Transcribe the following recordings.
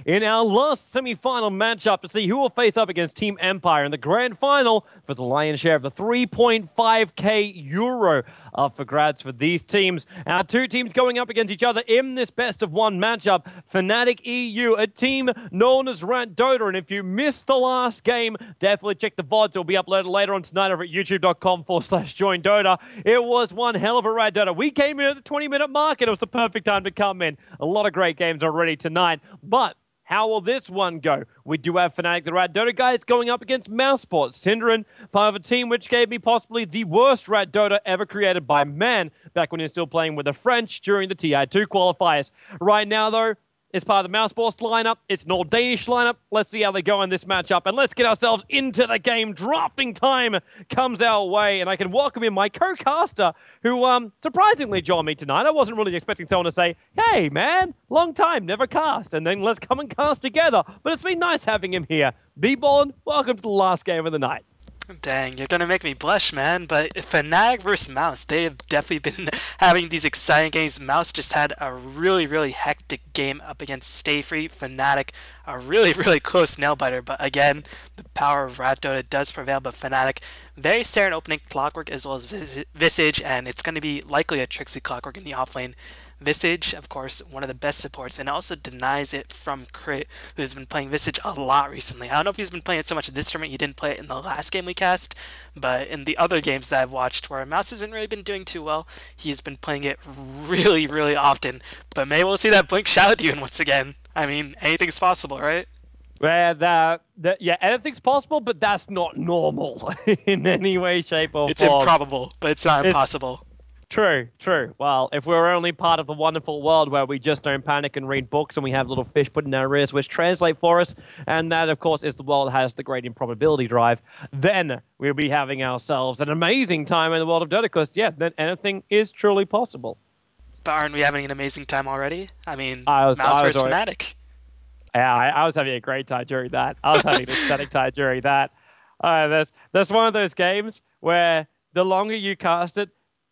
in our last semi-final matchup to see who will face up against Team Empire in the grand final for the lion's share of the 3.5k euro up for grabs for these teams. Our two teams going up against each other in this best-of-1 matchup. Fnatic EU, a team known as JoinDota, and if you missed the last game, definitely check the VODs. It'll be uploaded later on tonight over at youtube.com/JoinDota. It was one hell of a JoinDota. We came in at the 20-minute mark, and it was the perfect time to come in. A lot of great games already tonight, but how will this one go? We do have Fnatic, the JoinDota guys, going up against Mouzsport. Synderen, part of a team which gave me possibly the worst JoinDota ever created by man back when he was still playing with the French during the TI2 qualifiers. Right now, though, it's part of the Mouzsport's lineup. It's an all-Danish lineup. Let's see how they go in this matchup, and let's get ourselves into the game. Drafting time comes our way, and I can welcome in my co-caster, who surprisingly joined me tonight. I wasn't really expecting someone to say, "Hey, man, long time, never cast," and then let's come and cast together. But it's been nice having him here. B-Ballin, welcome to the last game of the night. Dang, you're gonna make me blush, man, but Fnatic versus Mouz, they have definitely been having these exciting games. Mouz just had a really hectic game up against Stay Free. Fnatic, a really close nail-biter, but again, the power of JoinDota does prevail, but Fnatic, very staring opening Clockwork as well as Visage, and it's gonna be likely a Trixie Clockwork in the offlane. Visage, of course, one of the best supports, and also denies it from Crit, who's been playing Visage a lot recently. I don't know if he's been playing it so much this tournament, he didn't play it in the last game we cast, but in the other games that I've watched where Mouz hasn't really been doing too well, he's been playing it really often. But maybe we'll see that Blink Shadow Demon once again. I mean, anything's possible, right? Well, yeah, anything's possible, but that's not normal in any way, shape, or form. It's improbable, but it's not impossible. True. Well, if we're only part of the wonderful world where we just don't panic and read books and we have little fish put in our ears which translate for us, and that, of course, is the world that has the great improbability drive, then we'll be having ourselves an amazing time in the world of Dota, because, yeah, then anything is truly possible. But aren't we having an amazing time already? I mean, Mouz versus Fnatic. Yeah, I was having a great time during that. I was having an ecstatic time during that. That's one of those games where the longer you cast it,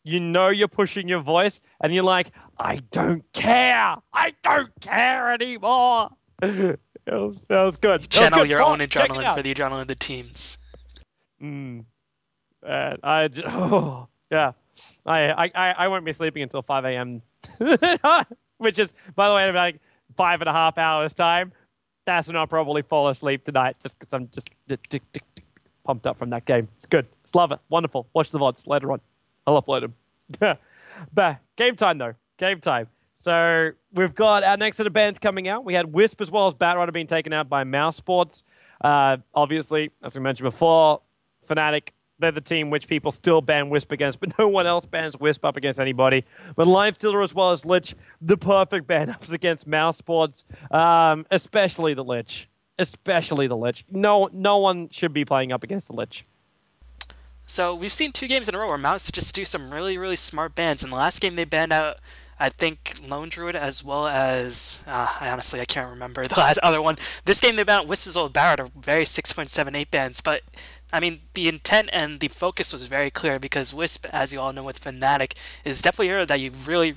you know you're pushing your voice, and you're like, I don't care! I don't care anymore! That was good. You channel your own adrenaline for the adrenaline of the teams. Yeah. I won't be sleeping until 5 a.m. Which is, by the way, in like 5.5 hours time. That's when I'll probably fall asleep tonight, just because I'm just pumped up from that game. It's good. Just love it. Wonderful. Watch the VODs later on. I'll upload them. But game time, though. Game time. So we've got our next set of bands coming out. We had Wisp as well as Batrider being taken out by Mouzsport. Obviously, as we mentioned before, Fnatic, they're the team which people still ban Wisp against, but no one else bans Wisp up against anybody. But Lifestealer as well as Lich, the perfect ban ups against Mouzsport, especially the Lich. Especially the Lich. No one should be playing up against the Lich. So we've seen 2 games in a row where Mouz just do some really smart bans. In the last game, they banned out, I think, Lone Druid as well as honestly I can't remember the last other one. This game they banned out Wisp's old Barrett, very 6.78 bans. But I mean, the intent and the focus was very clear, because Wisp, as you all know with Fnatic, is definitely a hero that you really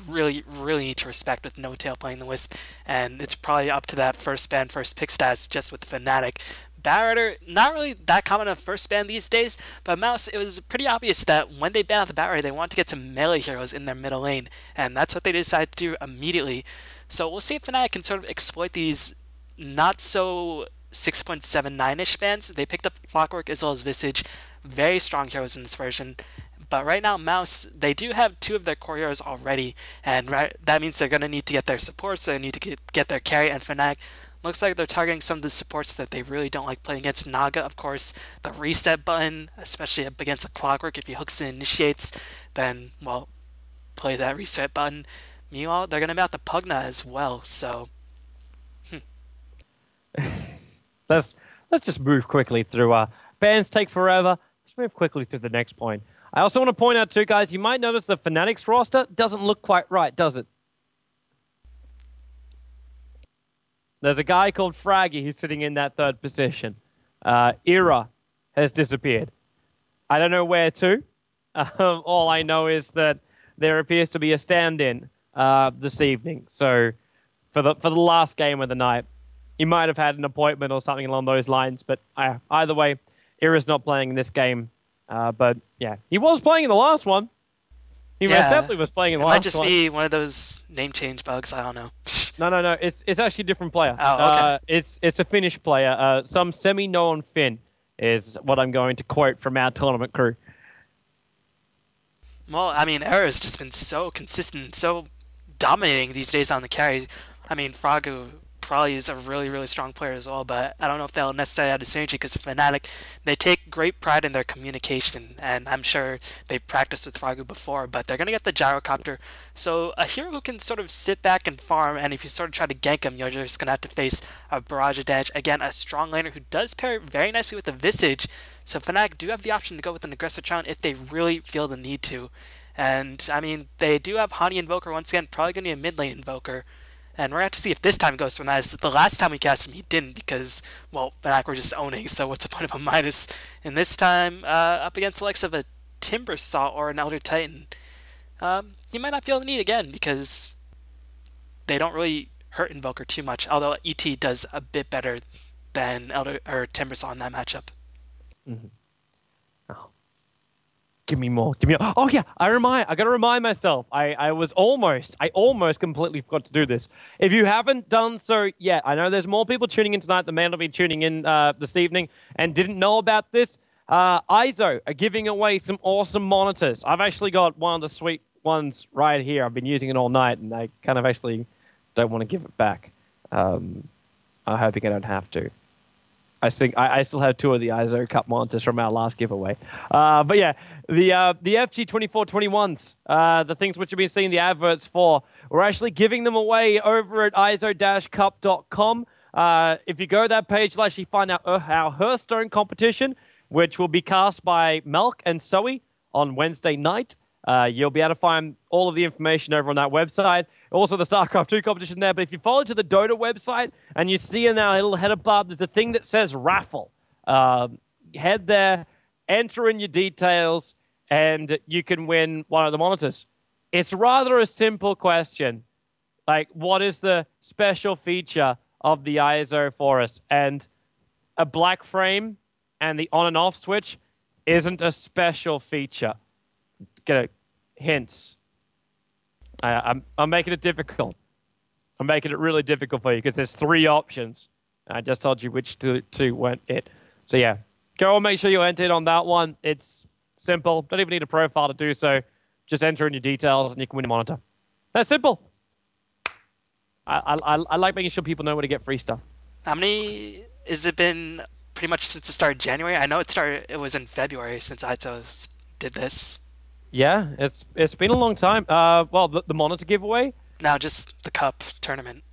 need to respect with No Tail playing the Wisp, and it's probably up to that first ban, first pick stats just with Fnatic. Batrider, not really that common a first ban these days, but Mouz, it was pretty obvious that when they banned out the Batrider, they wanted to get some melee heroes in their middle lane, and that's what they decided to do immediately. So we'll see if Fnatic can sort of exploit these not so 6.79-ish bans. They picked up Clockwork as well as Visage, very strong heroes in this version. But right now, Mouz, they do have 2 of their core heroes already, and that means they're going to need to get their supports, they need to get their carry, and Fnatic looks like they're targeting some of the supports that they really don't like playing against. Naga, of course, the reset button, especially up against a Clockwork. If he hooks and initiates, then, well, play that reset button. Meanwhile, they're going to mount the Pugna as well, so... Let's just move quickly through. Bans take forever. Let's move quickly through the next point. I also want to point out, too, guys, you might notice the Fnatic's roster doesn't look quite right, does it? There's a guy called Fraggy who's sitting in that 3rd position. Era has disappeared. I don't know where to. All I know is that there appears to be a stand-in this evening. So for the last game of the night, he might have had an appointment or something along those lines. But either way, Ira's not playing in this game. But yeah, he was playing in the last one. He most definitely was playing in the last one. It might just be one of those name change bugs. I don't know. No. It's actually a different player. Oh, okay. It's a Finnish player. Some semi-known Finn is what I'm going to quote from our tournament crew. Well, I mean, Era's just been so consistent, so dominating these days on the carry. I mean, Froggo probably is a really, really strong player as well, but I don't know if they'll necessarily have the synergy because Fnatic, they take great pride in their communication, and I'm sure they've practiced with Froggo before, but they're going to get the Gyrocopter. So a hero who can sort of sit back and farm, and if you sort of try to gank him, you're just going to have to face a barrage advantage. Again, a strong laner who does pair very nicely with the Visage, so Fnatic do have the option to go with an aggressive challenge if they really feel the need to. And, I mean, they do have Hani Invoker once again, probably going to be a mid lane Invoker. And we're going to have to see if this time goes from that. The last time we cast him, he didn't because, well, Fnatic were just owning, so what's the point of a minus? And this time, up against the likes of a Timber Saw or an Elder Titan, he might not feel the need again because they don't really hurt Invoker too much, although ET does a bit better than Elder or Timber Saw in that matchup. Mm-hmm. Oh. Give me more. Give me more. Oh yeah, I gotta remind myself. I almost completely forgot to do this. If you haven't done so yet, I know there's more people tuning in tonight that may not be tuning in this evening and didn't know about this. Eizo are giving away some awesome monitors. I've actually got one of the sweet ones right here. I've been using it all night, and I kind of actually don't want to give it back. I'm hoping I don't have to. I think I still have 2 of the Eizo Cup monitors from our last giveaway. But yeah, the FG2421s, the things which you've been seeing the adverts for, we're actually giving them away over at eizo-cup.com. If you go to that page, you'll actually find our Hearthstone competition, which will be cast by Melk and Zoe on Wednesday night. You'll be able to find all of the information over on that website. Also, the StarCraft 2 competition there. But if you follow to the Dota website and you see in our little header bar, there's a thing that says raffle. Head there, enter in your details, and you can win one of the monitors. It's rather a simple question. Like, what is the special feature of the Eizo for us? And a black frame and the on and off switch isn't a special feature. Get hints. I'm making it difficult. I'm making it really difficult for you because there's 3 options. I just told you which two weren't it. So yeah, go and make sure you enter it on that one. It's simple. Don't even need a profile to do so. Just enter in your details and you can win a monitor. That's simple. I like making sure people know where to get free stuff. How many has it been? Pretty much since the start of January. I know it was in February since Eizo did this. Yeah, it's been a long time. Well, the monitor giveaway? No, just the Cup tournament.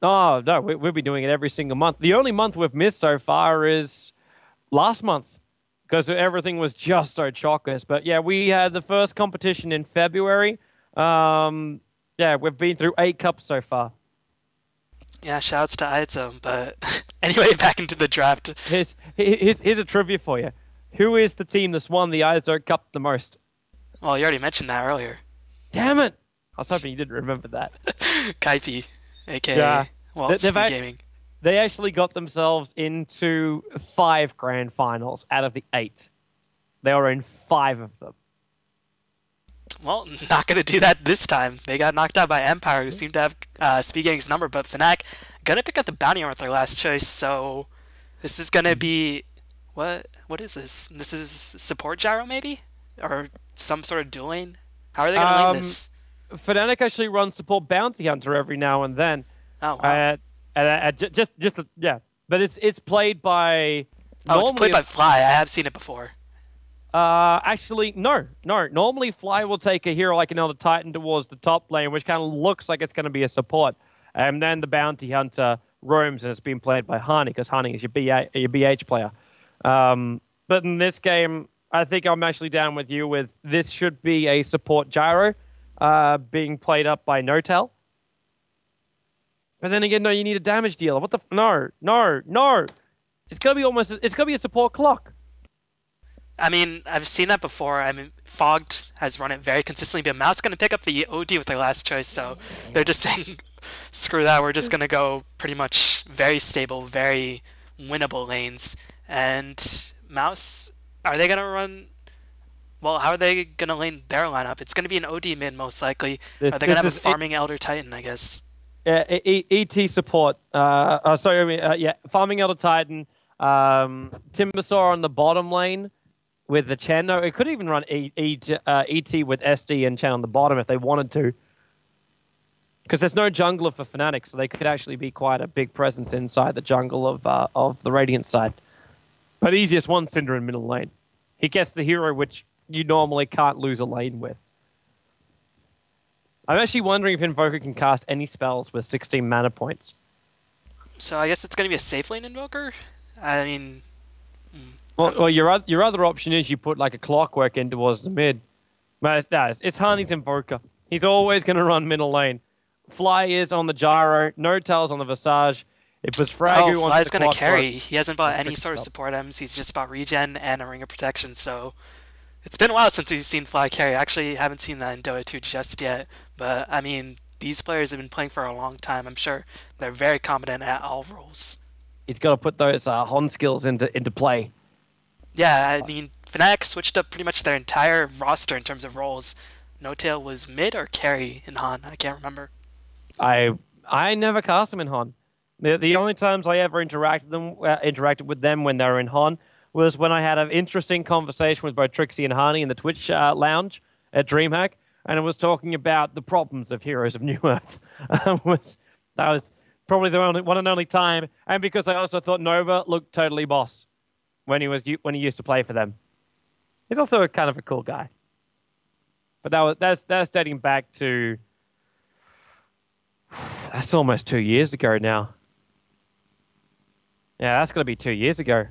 Oh, no, we'll be doing it every single month. The only month we've missed so far is last month because everything was just so chockers. But yeah, we had the first competition in February. Yeah, we've been through 8 cups so far. Yeah, shouts to Eizo. But anyway, back into the draft. Here's a trivia for you. Who is the team that's won the Eizo Cup the most? Well, you already mentioned that earlier. Damn it! I was hoping you didn't remember that. Kaipi, a.k.a. Well, Speed Gaming. They actually got themselves into 5 grand finals out of the 8. They were in 5 of them. Well, not going to do that this time. They got knocked out by Empire, who seemed to have Speed Gaming's number, but Fnatic going to pick up the Bounty with their last choice, so this is going to be... What is this? This is support gyro, maybe? Or some sort of dual lane? How are they going to lane this? Fnatic actually runs support Bounty Hunter every now and then. Oh, wow. Yeah. But it's played by... Oh, it's played by Fly. I have seen it before. Actually, no. Normally, Fly will take a hero like an Elder Titan towards the top lane, which kind of looks like it's going to be a support. And then the Bounty Hunter roams, and it's being played by Hani, because Hani is your BH player. But in this game, I think I'm actually down with you with this should be a support gyro being played up by Notel. But then again, no, you need a damage dealer. What the... No. It's going to be a support clock. I mean, I've seen that before. I mean, Fogged has run it very consistently, but Mouse going to pick up the OD with their last choice, so they're just saying, screw that, we're just going to go pretty much very stable, very winnable lanes. And Mouse, are they going to run... Well, how are they going to lane their lineup? It's going to be an OD mid, most likely. Are they going to have a farming Elder Titan, I guess? Yeah, ET support. Yeah, farming Elder Titan. Timbersaw on the bottom lane with the Chen. No, it could even run ET with SD and Chen on the bottom if they wanted to. Because there's no jungler for Fnatic, so they could actually be quite a big presence inside the jungle of the Radiant side. But easiest one, Cinder in middle lane. He gets the hero which you normally can't lose a lane with. I'm actually wondering if Invoker can cast any spells with 16 mana points. So I guess it's going to be a safe lane Invoker? I mean... Well, your other option is you put like a Clockwork in towards the mid. But it's Honey's Invoker. He's always going to run middle lane. Fly is on the Gyro. No Tails on the Visage. It was Frag who Fly's going to carry. He hasn't bought any sort of support items. He's just bought regen and a Ring of Protection, so... It's been a while since we've seen Fly carry. I actually haven't seen that in Dota 2 just yet. But, I mean, these players have been playing for a long time. I'm sure they're very competent at all roles. He's got to put those Hon skills into play. Yeah, I mean, Fnatic switched up pretty much their entire roster in terms of roles. No-Tail was mid or carry in Hon? I can't remember. I never cast him in Hon. The only times I ever interacted with them when they were in Hon was when I had an interesting conversation with both Trixie and Hani in the Twitch lounge at DreamHack, and I was talking about the problems of Heroes of New Earth. That was probably the one and only time, and because I also thought Nova looked totally boss when he used to play for them. He's also kind of a cool guy. But that's dating back to... That's almost 2 years ago now. Yeah, that's going to be 2 years ago.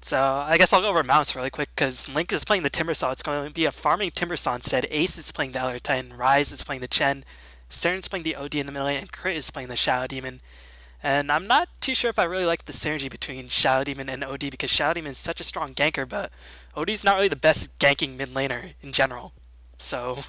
So I guess I'll go over Mouse really quick because Link is playing the Timbersaw. It's going to be a farming Timbersaw instead. Ace is playing the Elder Titan. Rise is playing the Chen. Cern's playing the OD in the middle lane, and Crit is playing the Shadow Demon. And I'm not too sure if I really like the synergy between Shadow Demon and OD because Shadow Demon is such a strong ganker, but OD's not really the best ganking mid laner in general. So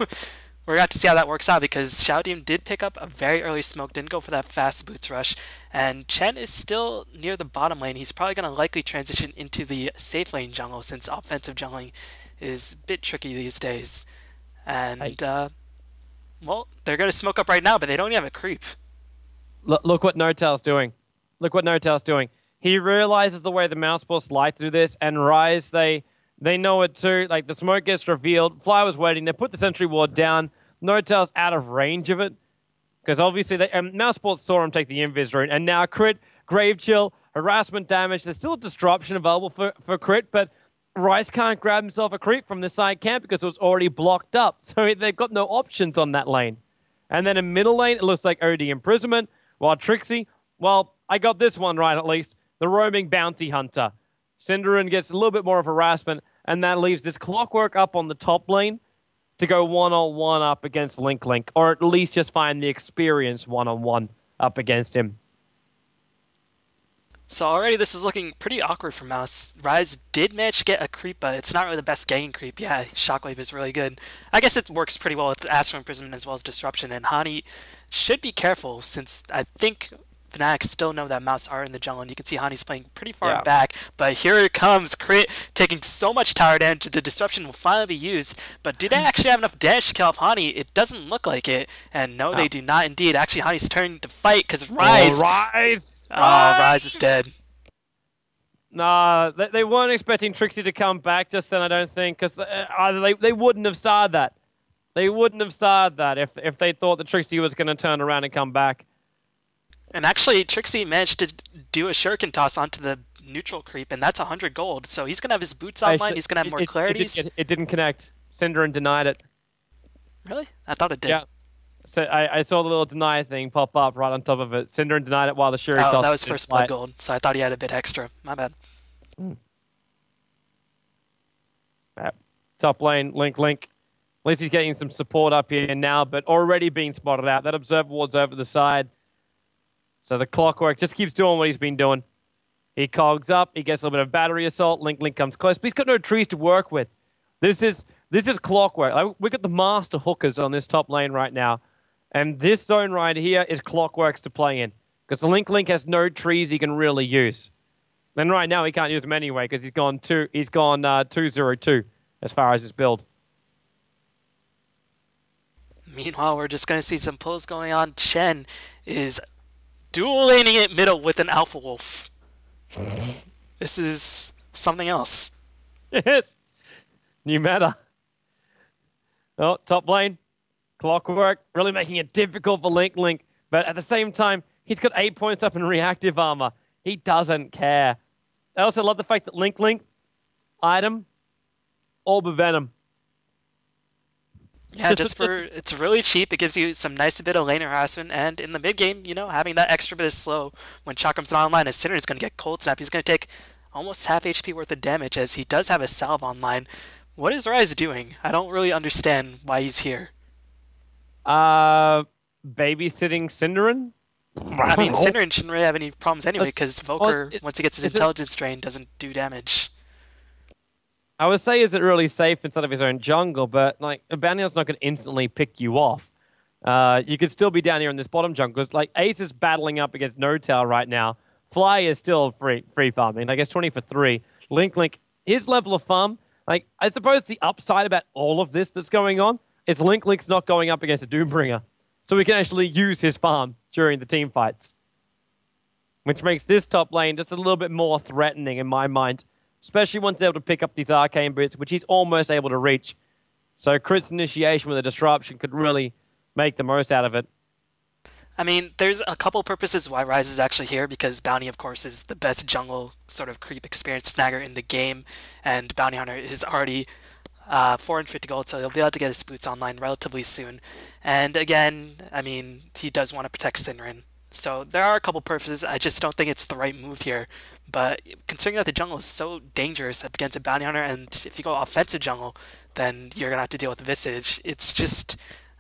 we're going to have to see how that works out because Shadow Demon did pick up a very early smoke, didn't go for that fast boots rush, and Chen is still near the bottom lane. He's probably going to likely transition into the safe lane jungle since offensive jungling is a bit tricky these days. And, well, they're going to smoke up right now, but they don't even have a creep. Look what No-Tail's doing. Look what No-Tail's doing. He realizes the way the Mouse Boss like to do this, and Rise, they know it too. Like, the smoke gets revealed. Fly was waiting. They put the sentry ward down. No-Tail's out of range of it. Because obviously, Mouse Boss saw him take the Invis rune, and now Crit, Grave Chill, harassment damage. There's still a disruption available for Crit, but Rice can't grab himself a creep from the side camp because it was already blocked up. So they've got no options on that lane. And then in middle lane, it looks like OD Imprisonment. While Trixie, well, I got this one right at least. The roaming bounty hunter. Cinderin gets a little bit more of harassment, and that leaves this Clockwork up on the top lane to go one-on-one up against Link, or at least just find the experience one-on-one up against him. So already this is looking pretty awkward for Mouse. Rise did manage to get a creep, but it's not really the best ganking creep. Yeah, Shockwave is really good. I guess it works pretty well with Astral Imprisonment as well as Disruption, and Hani should be careful since I think Fnatic still know that Mouse are in the jungle, and you can see Hani's playing pretty far back, but here it comes, Crit taking so much tower damage, the Disruption will finally be used, but do they actually have enough damage to kill off Hani? It doesn't look like it, and no, they do not indeed. Actually, Hani's turning to fight, because Rise... Rise is dead. Nah, they weren't expecting Trixie to come back just then, I don't think, because they wouldn't have started that. They wouldn't have started that if they thought that Trixie was going to turn around and come back. And actually, Trixie managed to do a shuriken toss onto the neutral creep, and that's 100 gold. So he's going to have his boots online, he's going to have more clarities. It didn't connect. Cinderin denied it. Really? I thought it did. Yeah. So I saw the little deny thing pop up right on top of it. Cinderin denied it while the shuri toss... Oh, that was first blood gold, so I thought he had a bit extra. My bad. Top lane, Link. At least he's getting some support up here now, but already being spotted out. That observer ward's over the side. So the Clockwork just keeps doing what he's been doing. He cogs up. He gets a little bit of battery assault. Link comes close, but he's got no trees to work with. This is clockwork. We've got the master hookers on this top lane right now. And this zone right here is clockworks to play in. Because the Link has no trees he can really use. And right now he can't use them anyway because he's gone 2-0-2 as far as his build. Meanwhile, we're just going to see some pulls going on. Chen is dual laning it middle with an Alpha Wolf. This is something else. Yes. New meta. Oh, top lane. Clockwork. Really making it difficult for Link. But at the same time, he's got 8 points up in reactive armor. He doesn't care. I also love the fact that Link, item, Orb of Venom. Yeah, it's really cheap. It gives you some nice bit of lane harassment, and in the mid game, you know, having that extra bit of slow when Chalk comes online, as Sinner is going to get cold snap. He's going to take almost half HP worth of damage, as he does have a salve online. What is Ryze doing? I don't really understand why he's here. Babysitting Cinderin? I mean, Cinderin shouldn't really have any problems anyway, because Volker, once he gets his intelligence drain, doesn't do damage. I would say, is it really safe inside of his own jungle? But like, a bounty hunter's not going to instantly pick you off. You could still be down here in this bottom jungle. Like, Ace is battling up against No-Tail right now. Fly is still free farming. I guess 20 for 3. Link, his level of farm. Like, I suppose the upside about all of this that's going on is Link's not going up against a Doombringer, so we can actually use his farm during the team fights, which makes this top lane just a little bit more threatening in my mind. Especially once he's able to pick up these arcane boots, which he's almost able to reach. So Crit's initiation with a disruption could really make the most out of it. I mean, there's a couple purposes why Ryze is actually here, because Bounty, of course, is the best jungle sort of creep experience snagger in the game, and Bounty Hunter is already 450 gold, so he'll be able to get his boots online relatively soon. And again, I mean, he does want to protect Sinrin. So there are a couple purposes. I just don't think it's the right move here. But considering that the jungle is so dangerous against a bounty hunter, and if you go offensive jungle, then you're going to have to deal with Visage. It's just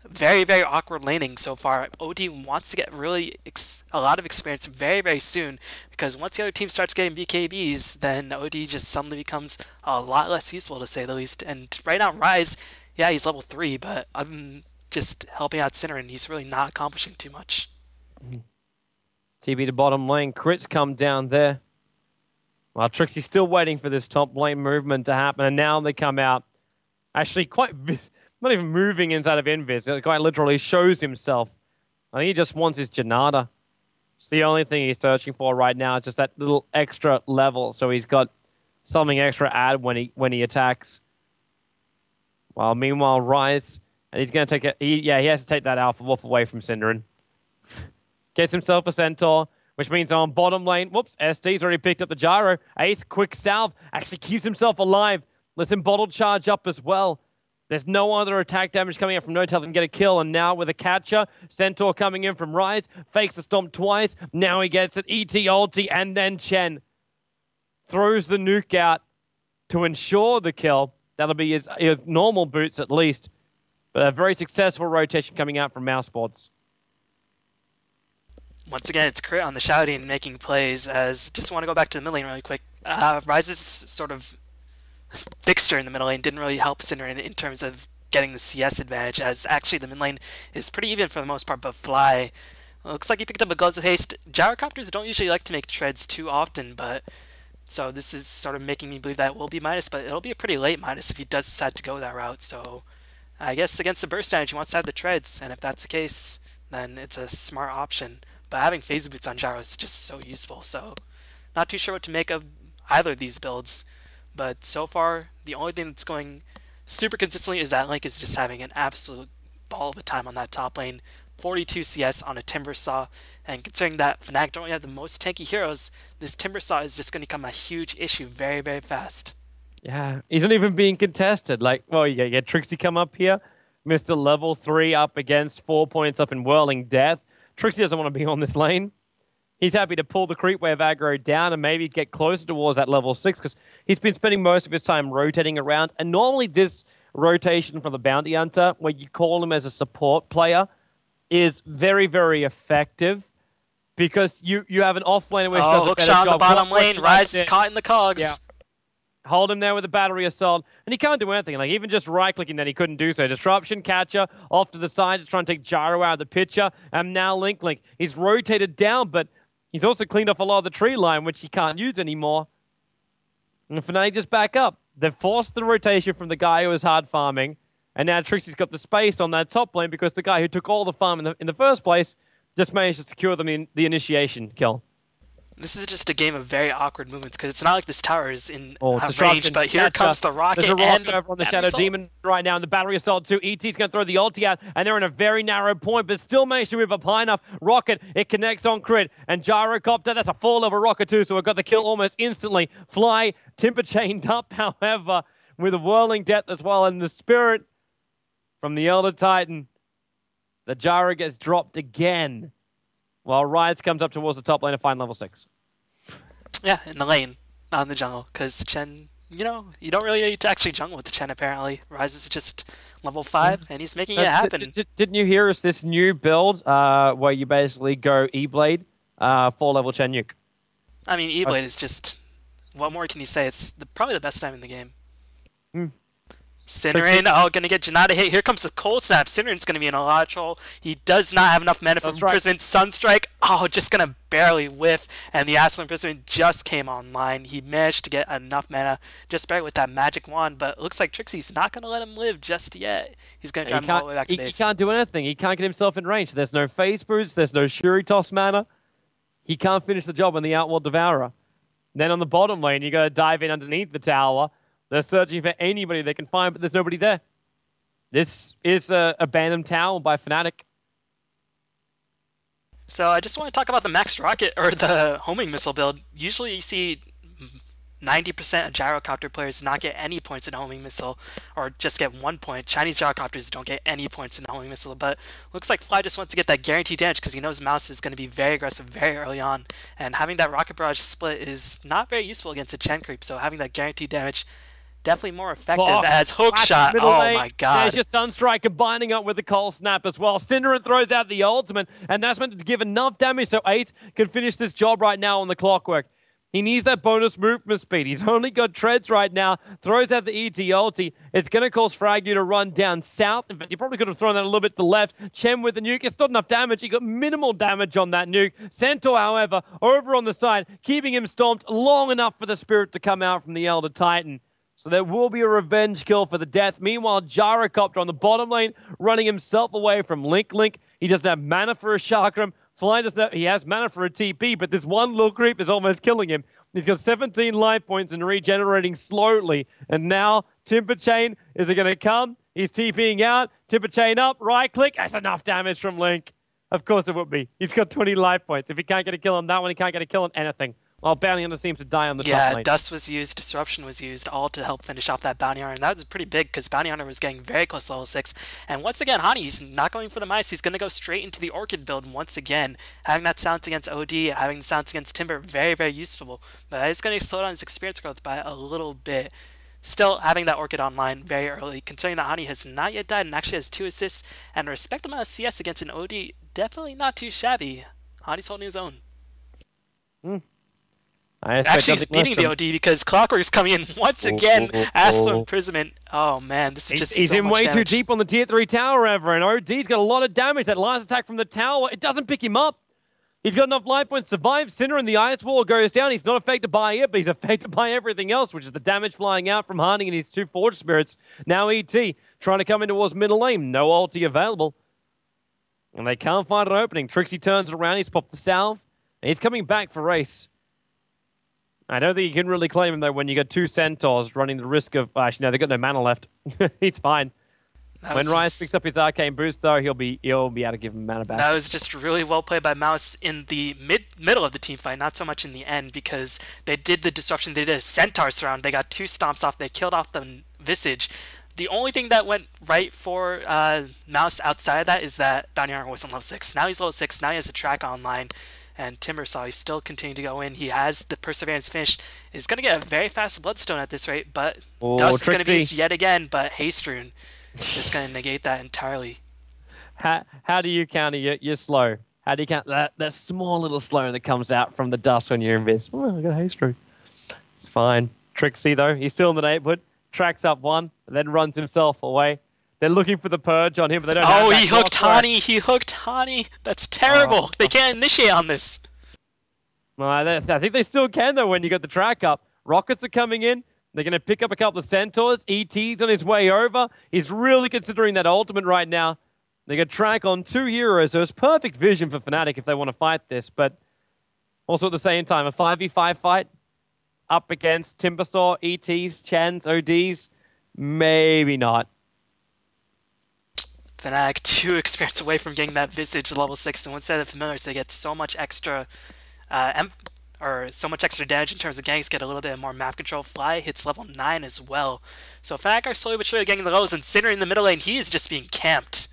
very, very awkward laning so far. OD wants to get really a lot of experience very, very soon, because once the other team starts getting BKBs, then OD just suddenly becomes a lot less useful, to say the least. And right now, Ryze, yeah, he's level 3, but I'm just helping out Sinner, and he's really not accomplishing too much. TB to bottom lane. Crit's come down there. Well, Trixie's still waiting for this top lane movement to happen, and now they come out. Actually, not even moving inside of Invis. It quite literally shows himself. I think he just wants his Janata. It's the only thing he's searching for right now. It's just that little extra level, so he's got something extra to add when he attacks. Well, meanwhile, Ryze, and he's going to take it. He has to take that Alpha Wolf away from Cinderin. Gets himself a Centaur, which means on bottom lane, whoops, SD's already picked up the gyro. Ace, quick salve, actually keeps himself alive. Lets him bottle charge up as well. There's no other attack damage coming out from No-Tail that can get a kill, and now with a catcher, Centaur coming in from Ryze, fakes the stomp twice, now he gets it, ET ulti, and then Chen throws the nuke out to ensure the kill. That'll be his normal boots at least, but a very successful rotation coming out from Mouseboards. Once again, it's Crit on the shouting, making plays, as just want to go back to the mid lane really quick. Ryze's sort of fixture in the middle lane didn't really help Cinder in terms of getting the CS advantage, as actually the mid lane is pretty even for the most part, but Fly looks like he picked up a Gloves of Haste. Gyrocopters don't usually like to make treads too often, but so this is sort of making me believe that it will be minus, but it'll be a pretty late minus if he does decide to go that route. So I guess against the burst damage, he wants to have the treads, and if that's the case, then it's a smart option. But having phase boots on Gyro is just so useful, so not too sure what to make of either of these builds. But so far, the only thing that's going super consistently is that Link is just having an absolute ball of a time on that top lane. 42 CS on a Timber Saw, and considering that Fnatic don't really have the most tanky heroes, this Timber Saw is just going to become a huge issue very, very fast. Yeah, he's not even being contested. Like, well, you get Trixie come up here, Mr. Level 3 up against 4 points up in Whirling Death. Trixie doesn't want to be on this lane. He's happy to pull the creep wave aggro down and maybe get closer towards that level 6, because he's been spending most of his time rotating around. And normally this rotation for the Bounty Hunter, where you call him as a support player, is very, very effective. because you have an off laner which does a hook better shot on the job. bottom lane. Rise is caught in the cogs. Yeah. Hold him there with a battery assault, and he can't do anything. Like, even just right-clicking, then he couldn't do so. Disruption, catcher, off to the side to try and take Gyro out of the picture, and now Link. He's rotated down, but he's also cleaned off a lot of the tree line, which he can't use anymore. And Fnatic just back up. They've forced the rotation from the guy who was hard farming, and now Trixie's got the space on that top lane because the guy who took all the farm in the first place just managed to secure them the initiation kill. This is just a game of very awkward movements because it's not like this tower is in disruption, range, but here comes the rocket. There's a rocket and over on the Shadow Demon right now, and the battery assault too. ET's going to throw the ulti out, and they're in a very narrow point, but still managed to move up high enough. Rocket, it connects on crit, and Gyrocopter, that's a 4-level rocket too, so we've got the kill almost instantly. Fly, Timber chained up, however, with a whirling death as well, and the spirit from the Elder Titan. The Gyro gets dropped again, while Riot comes up towards the top lane to find level 6. Yeah, in the lane, not in the jungle, because Chen, you don't really need to actually jungle with Chen, apparently. Rise is just level 5, and he's making it happen. Didn't you hear us this new build where you basically go E-Blade, 4-level Chen nuke? I mean, E-Blade is just, what more can you say? It's probably the best time in the game. Cinnamon, gonna get Janata hit. Here comes the cold snap. Cinnamon's gonna be in a lot of trouble. He does not have enough mana for Imprisonment. Sunstrike, just gonna barely whiff. And the Astral Imprisonment just came online. He managed to get enough mana just barely with that magic wand, but it looks like Trixie's not gonna let him live just yet. He's gonna drive him all the way back to base. He can't do anything. He can't get himself in range. There's no phase boots. There's no Shuri Toss mana. He can't finish the job on the Outworld Devourer. Then on the bottom lane, you gotta dive in underneath the tower. They're searching for anybody they can find, but there's nobody there. This is a abandoned tower by Fnatic. So I just want to talk about the Max Rocket, or the homing missile build. Usually you see 90% of gyrocopter players not get any points in homing missile, or just get 1 point. Chinese gyrocopters don't get any points in the homing missile, but looks like Fly just wants to get that guaranteed damage because he knows Mouz is going to be very aggressive very early on, and having that rocket barrage split is not very useful against a Chen creep, so having that guaranteed damage definitely more effective as hookshot. Oh my god. There's your Sunstrike combining up with the Cold Snap as well. Cinderin throws out the ultimate, and that's meant to give enough damage so Ace can finish this job right now on the clockwork. He needs that bonus movement speed. He's only got treads right now. Throws out the ET ulti. It's going to cause Fragu to run down south. In fact, he probably could have thrown that a little bit to the left. Chen with the nuke. It's not enough damage. He got minimal damage on that nuke. Centaur, however, over on the side, keeping him stomped long enough for the spirit to come out from the Elder Titan. So there will be a revenge kill for the death. Meanwhile, Gyrocopter on the bottom lane, running himself away from Link. He doesn't have mana for a Chakram. Fly doesn't have, he has mana for a TP, but this one little creep is almost killing him. He's got 17 life points and regenerating slowly. And now, Timber Chain, is it going to come? He's TPing out. Timber Chain up, right-click. That's enough damage from Link. Of course it would be. He's got 20 life points. If he can't get a kill on that one, he can't get a kill on anything. Well, Bounty Hunter seems to die on the top lane. Yeah, Dust was used, Disruption was used, all to help finish off that Bounty Hunter. And that was pretty big because Bounty Hunter was getting very close to level 6. And once again, Hani's not going for the mice. He's going to go straight into the Orchid build once again. Having that silence against OD, having the silence against Timber, very, very useful. But it's going to slow down his experience growth by a little bit. Still, having that Orchid online very early, considering that Hani has not yet died and actually has 2 assists and a respectable amount of CS against an OD, definitely not too shabby. Hani's holding his own. Actually, he's beating the OD because Clockwork's coming in once again. Astral Imprisonment. Oh man, this is just he's so in much way damage. too deep on the tier 3 tower ever, and OD's got a lot of damage. That last attack from the tower, it doesn't pick him up. He's got enough life points to survive. Cinder and the Ice Wall goes down. He's not affected by it, but he's affected by everything else, which is the damage flying out from Hani and his 2 Forge Spirits. Now ET trying to come in towards middle lane. No ulti available. And they can't find an opening. Trixie turns it around. He's popped the salve. And he's coming back for Race. I don't think you can really claim him, though, when you got 2 Centaurs running the risk of... Actually, no, they've got no mana left. He's fine. When Rice picks up his Arcane Boost, though, he'll be able to give him mana back. That was just really well played by Mouz in the middle of the team fight, not so much in the end, because they did the disruption. They did a Centaur surround. They got 2 stomps off. They killed off the Visage. The only thing that went right for Mouz outside of that is that Bounty Hunter wasn't level 6. Now he's level 6. Now he has a track online. And Timber saw he's still continuing to go in. He has the Perseverance finished. He's going to get a very fast Bloodstone at this rate, but Dust is going to be used yet again, but Haste Rune is going to negate that entirely. How do you counter? You're slow. How do you count that small little slow that comes out from the dust when you're invis? Oh, I got a haste through. It's fine. Trixie, though, he's still in the neighborhood. Tracks up one, and then runs himself away. They're looking for the purge on him, but they don't have that. Oh, he hooked Hani! He hooked Hani! That's terrible! They can't initiate on this! I think they still can, though, when you got the track up. Rockets are coming in. They're going to pick up a couple of Centaurs. ET's on his way over. He's really considering that ultimate right now. They got track on 2 heroes, so it's perfect vision for Fnatic if they want to fight this, but also at the same time, a 5v5 fight up against Timbersaw, ETs, Chans, ODs, maybe not. Fnatic 2 experience away from getting that Visage level 6, and once they have familiars, they get so much extra so much extra damage in terms of ganks, get a little bit more map control. Fly hits level 9 as well. So Fnatic are slowly but surely getting the lows, and Cinder in the middle lane, he is just being camped.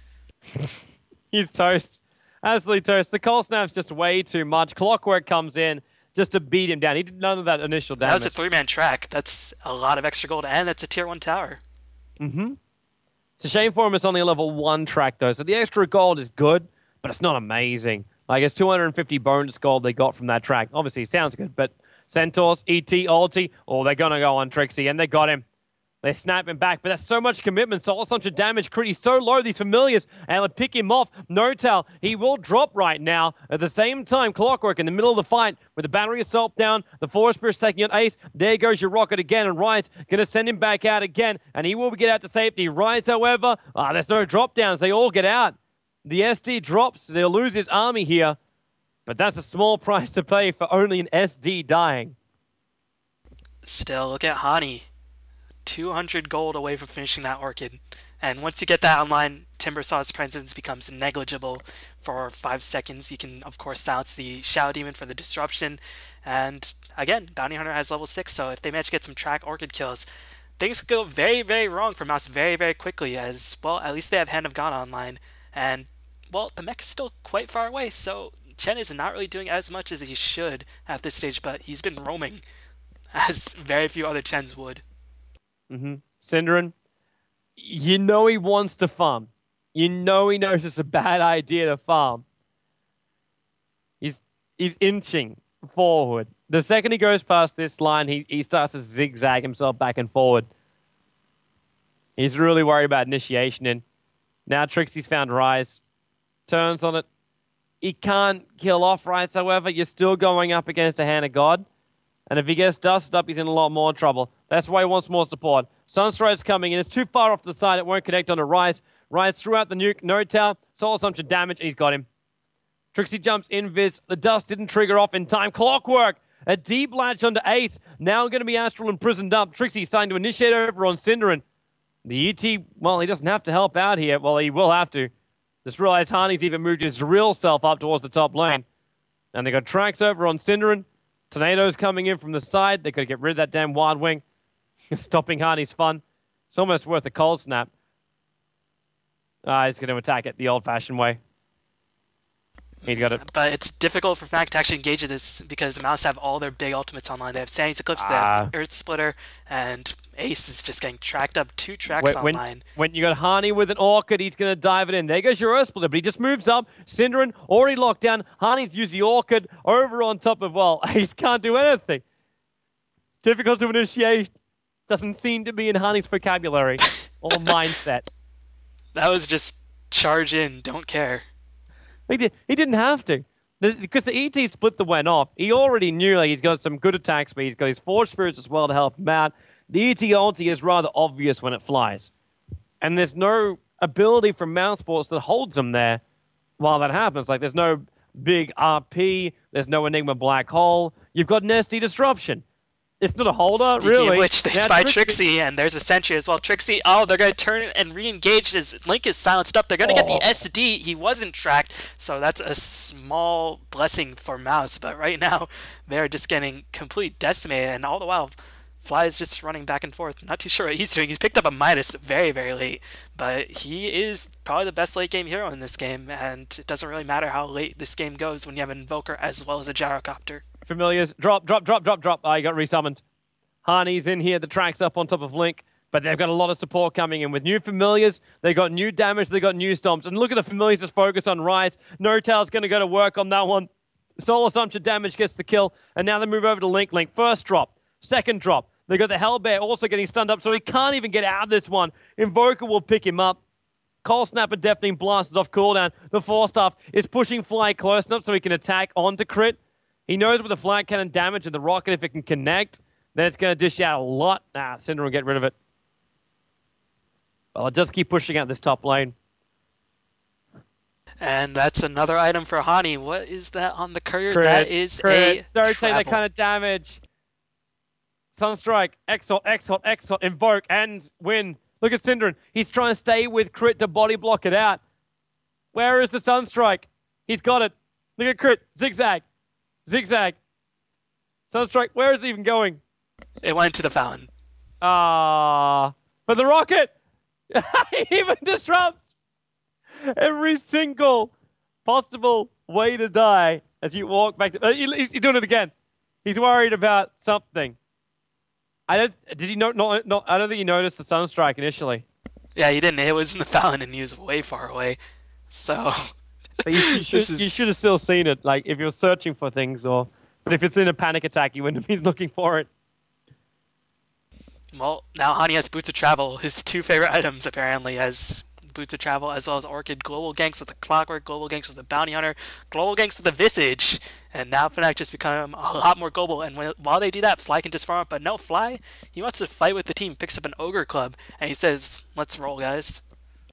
He's toast. Absolutely toast. The cold snap's just way too much. Clockwork comes in just to beat him down. He did none of that initial damage. That was a 3-man track. That's a lot of extra gold, and that's a tier 1 tower. Mm-hmm. It's a shame for him it's only a level 1 track, though. So the extra gold is good, but it's not amazing. Like, it's 250 bonus gold they got from that track. Obviously, it sounds good, but Centaurs, ET, ulti, oh, they're going to go on Trixie, and they got him. They snap him back, but that's so much commitment, soul assumption damage, crit, he's so low, these familiars, and would pick him off. No-Tal, he will drop right now. At the same time, Clockwork in the middle of the fight, with the battery assault down, the Forest Spirit's taking on Ace, there goes your rocket again, and Rise gonna send him back out again, and he will get out to safety. Rise, however, there's no drop downs, they all get out. The SD drops, they'll lose his army here, but that's a small price to pay for only an SD dying. Still, look at Hani. 200 gold away from finishing that Orchid. And once you get that online, Timbersaw's presence becomes negligible for 5 seconds. You can, of course, silence the Shadow Demon for the disruption. And again, Bounty Hunter has level 6, so if they manage to get some track Orchid kills, things could go very, very wrong for Mouz very, very quickly, as, well, at least they have Hand of God online. And, well, the mech is still quite far away, so Chen is not really doing as much as he should at this stage, but he's been roaming, as very few other Chens would. Mm-hmm. Synderen, you know he wants to farm. You know he knows it's a bad idea to farm. He's inching forward. The second he goes past this line, he starts to zigzag himself back and forward. He's really worried about initiation in. Now Trixie's found Rise. Turns on it. He can't kill off Rise, however. You're still going up against a Hand of God. And if he gets dusted up, he's in a lot more trouble. That's why he wants more support. Sunstride's coming in. It's too far off the side. It won't connect onto Rise. Rise threw out the nuke. No-Tal. Soul Assumption damage. He's got him. Trixie jumps invis. The dust didn't trigger off in time. Clockwork. A deep latch onto Ace. Now going to be Astral imprisoned up. Trixie starting to initiate over on Synderen. The ET, well, he doesn't have to help out here. Well, he will have to. Just realized Hani's even moved his real self up towards the top lane. And they got tracks over on Synderen. Tornadoes coming in from the side. They could get rid of that damn Wild Wing. Stopping Hani's fun. It's almost worth a cold snap. He's going to attack it the old-fashioned way. He's got it. But it's difficult for Fnatic to actually engage in this because the Mouz have all their big ultimates online. They have Sanity's Eclipse, they have Earth Splitter, and Ace is just getting tracked up 2 tracks online. When you got Hani with an Orchid, he's going to dive it in. There goes your Earth Splitter, but he just moves up. Synderen already locked down. Hani's used the Orchid over on top of, well, Ace can't do anything. Difficult to initiate. Doesn't seem to be in Hani's vocabulary or mindset. That was just charge in, don't care. He didn't have to. Because the ET split the Wen off. He already knew like, he's got some good attack speed. He's got his Forge Spirits as well to help him out. The ET ulti is rather obvious when it flies. And there's no ability from Mouse Sports that holds him there while that happens. Like, there's no big RP. There's no Enigma Black Hole. You've got Nasty Disruption. It's not a holder, Speaking really. Of which, they spy Trixie, and there's a sentry as well. Trixie, they're going to turn and re-engage. His Link is silenced up. They're going to get the SD. He wasn't tracked, so that's a small blessing for Mouz. But right now, they're just getting completely decimated, and all the while, Fly is just running back and forth. Not too sure what he's doing. He's picked up a Midas very, very late, but he is probably the best late-game hero in this game, and it doesn't really matter how late this game goes when you have an Invoker as well as a Gyrocopter. Familiars. Drop. You got resummoned. Hani's in here. The track's up on top of Link. But they've got a lot of support coming in. With new familiars, they got new damage, they got new stomps. And look at the familiars just focus on Rise. No-Tail's going to go to work on that one. Soul Assumption damage gets the kill. And now they move over to Link. Link, first drop, second drop. They got the Hellbear also getting stunned up, so he can't even get out of this one. Invoker will pick him up. Cold Snap and Deafening Blast is off cooldown. The Force Staff is pushing Fly close enough so he can attack onto Crit. He knows with the Flag Cannon damage and the Rocket, if it can connect, then it's going to dish out a lot. Cinder will get rid of it. Well, I'll just keep pushing out this top lane. And that's another item for Hani. What is that on the courier? Crit, that is crit. a Don't travel. take that kind of damage. Sunstrike, Exalt, Exalt, Exalt, Invoke, and win. Look at Synderen. He's trying to stay with Crit to body block it out. Where is the Sunstrike? He's got it. Look at Crit. Zigzag. Zigzag. Sunstrike, where is he even going? It went to the fountain. But the Rocket! He even disrupts every single possible way to die as you walk back to... he's doing it again. He's worried about something. I don't think you noticed the Sunstrike initially. Yeah, he didn't. It was in the fountain and he was way far away. So... But you should have still seen it, like, if you're searching for things, or... But if it's in a panic attack, you wouldn't be looking for it. Well, now Hani has Boots of Travel, his two favorite items, apparently, as Boots of Travel, as well as Orchid, Global Ganks with the Clockwork, Global Ganks with the Bounty Hunter, Global Ganks with the Visage, and now Fnatic just become a lot more global, and while they do that, Fly can just farm up, but no, Fly, he wants to fight with the team, picks up an Ogre Club, and he says, let's roll, guys.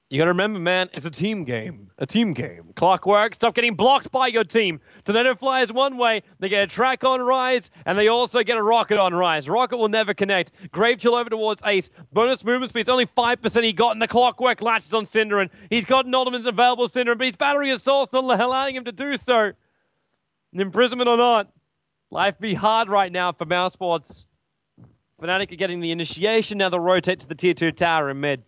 You gotta remember, man, it's a team game. A team game. Clockwork, stop getting blocked by your team. Tornado flies one way, they get a track on Rise, and they also get a Rocket on Rise. Rocket will never connect. Grave Chill over towards Ace. Bonus movement speed's only 5% he got, and the Clockwork latches on Synderen. He's got an ultimate available Synderen, but his battery assault's not allowing him to do so. Imprisonment or not, life be hard right now for Mousesports. Fnatic are getting the initiation, now they'll rotate to the tier 2 tower in mid.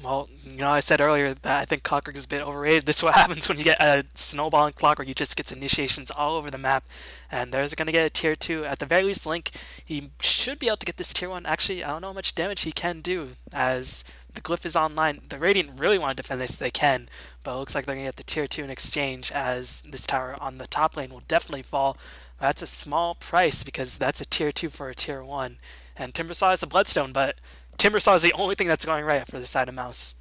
Well, you know, I said earlier that I think Clockwork is a bit overrated. This is what happens when you get a snowball in Clockwork. He just gets initiations all over the map. And there's going to get a tier 2. At the very least, Link, he should be able to get this tier 1. Actually, I don't know how much damage he can do as the Glyph is online. The Radiant really want to defend this. They can. But it looks like they're going to get the tier 2 in exchange as this tower on the top lane will definitely fall. That's a small price because that's a tier 2 for a tier 1. And Timbersaw is a Bloodstone, but... Timbersaw is the only thing that's going right for the side of Mouse.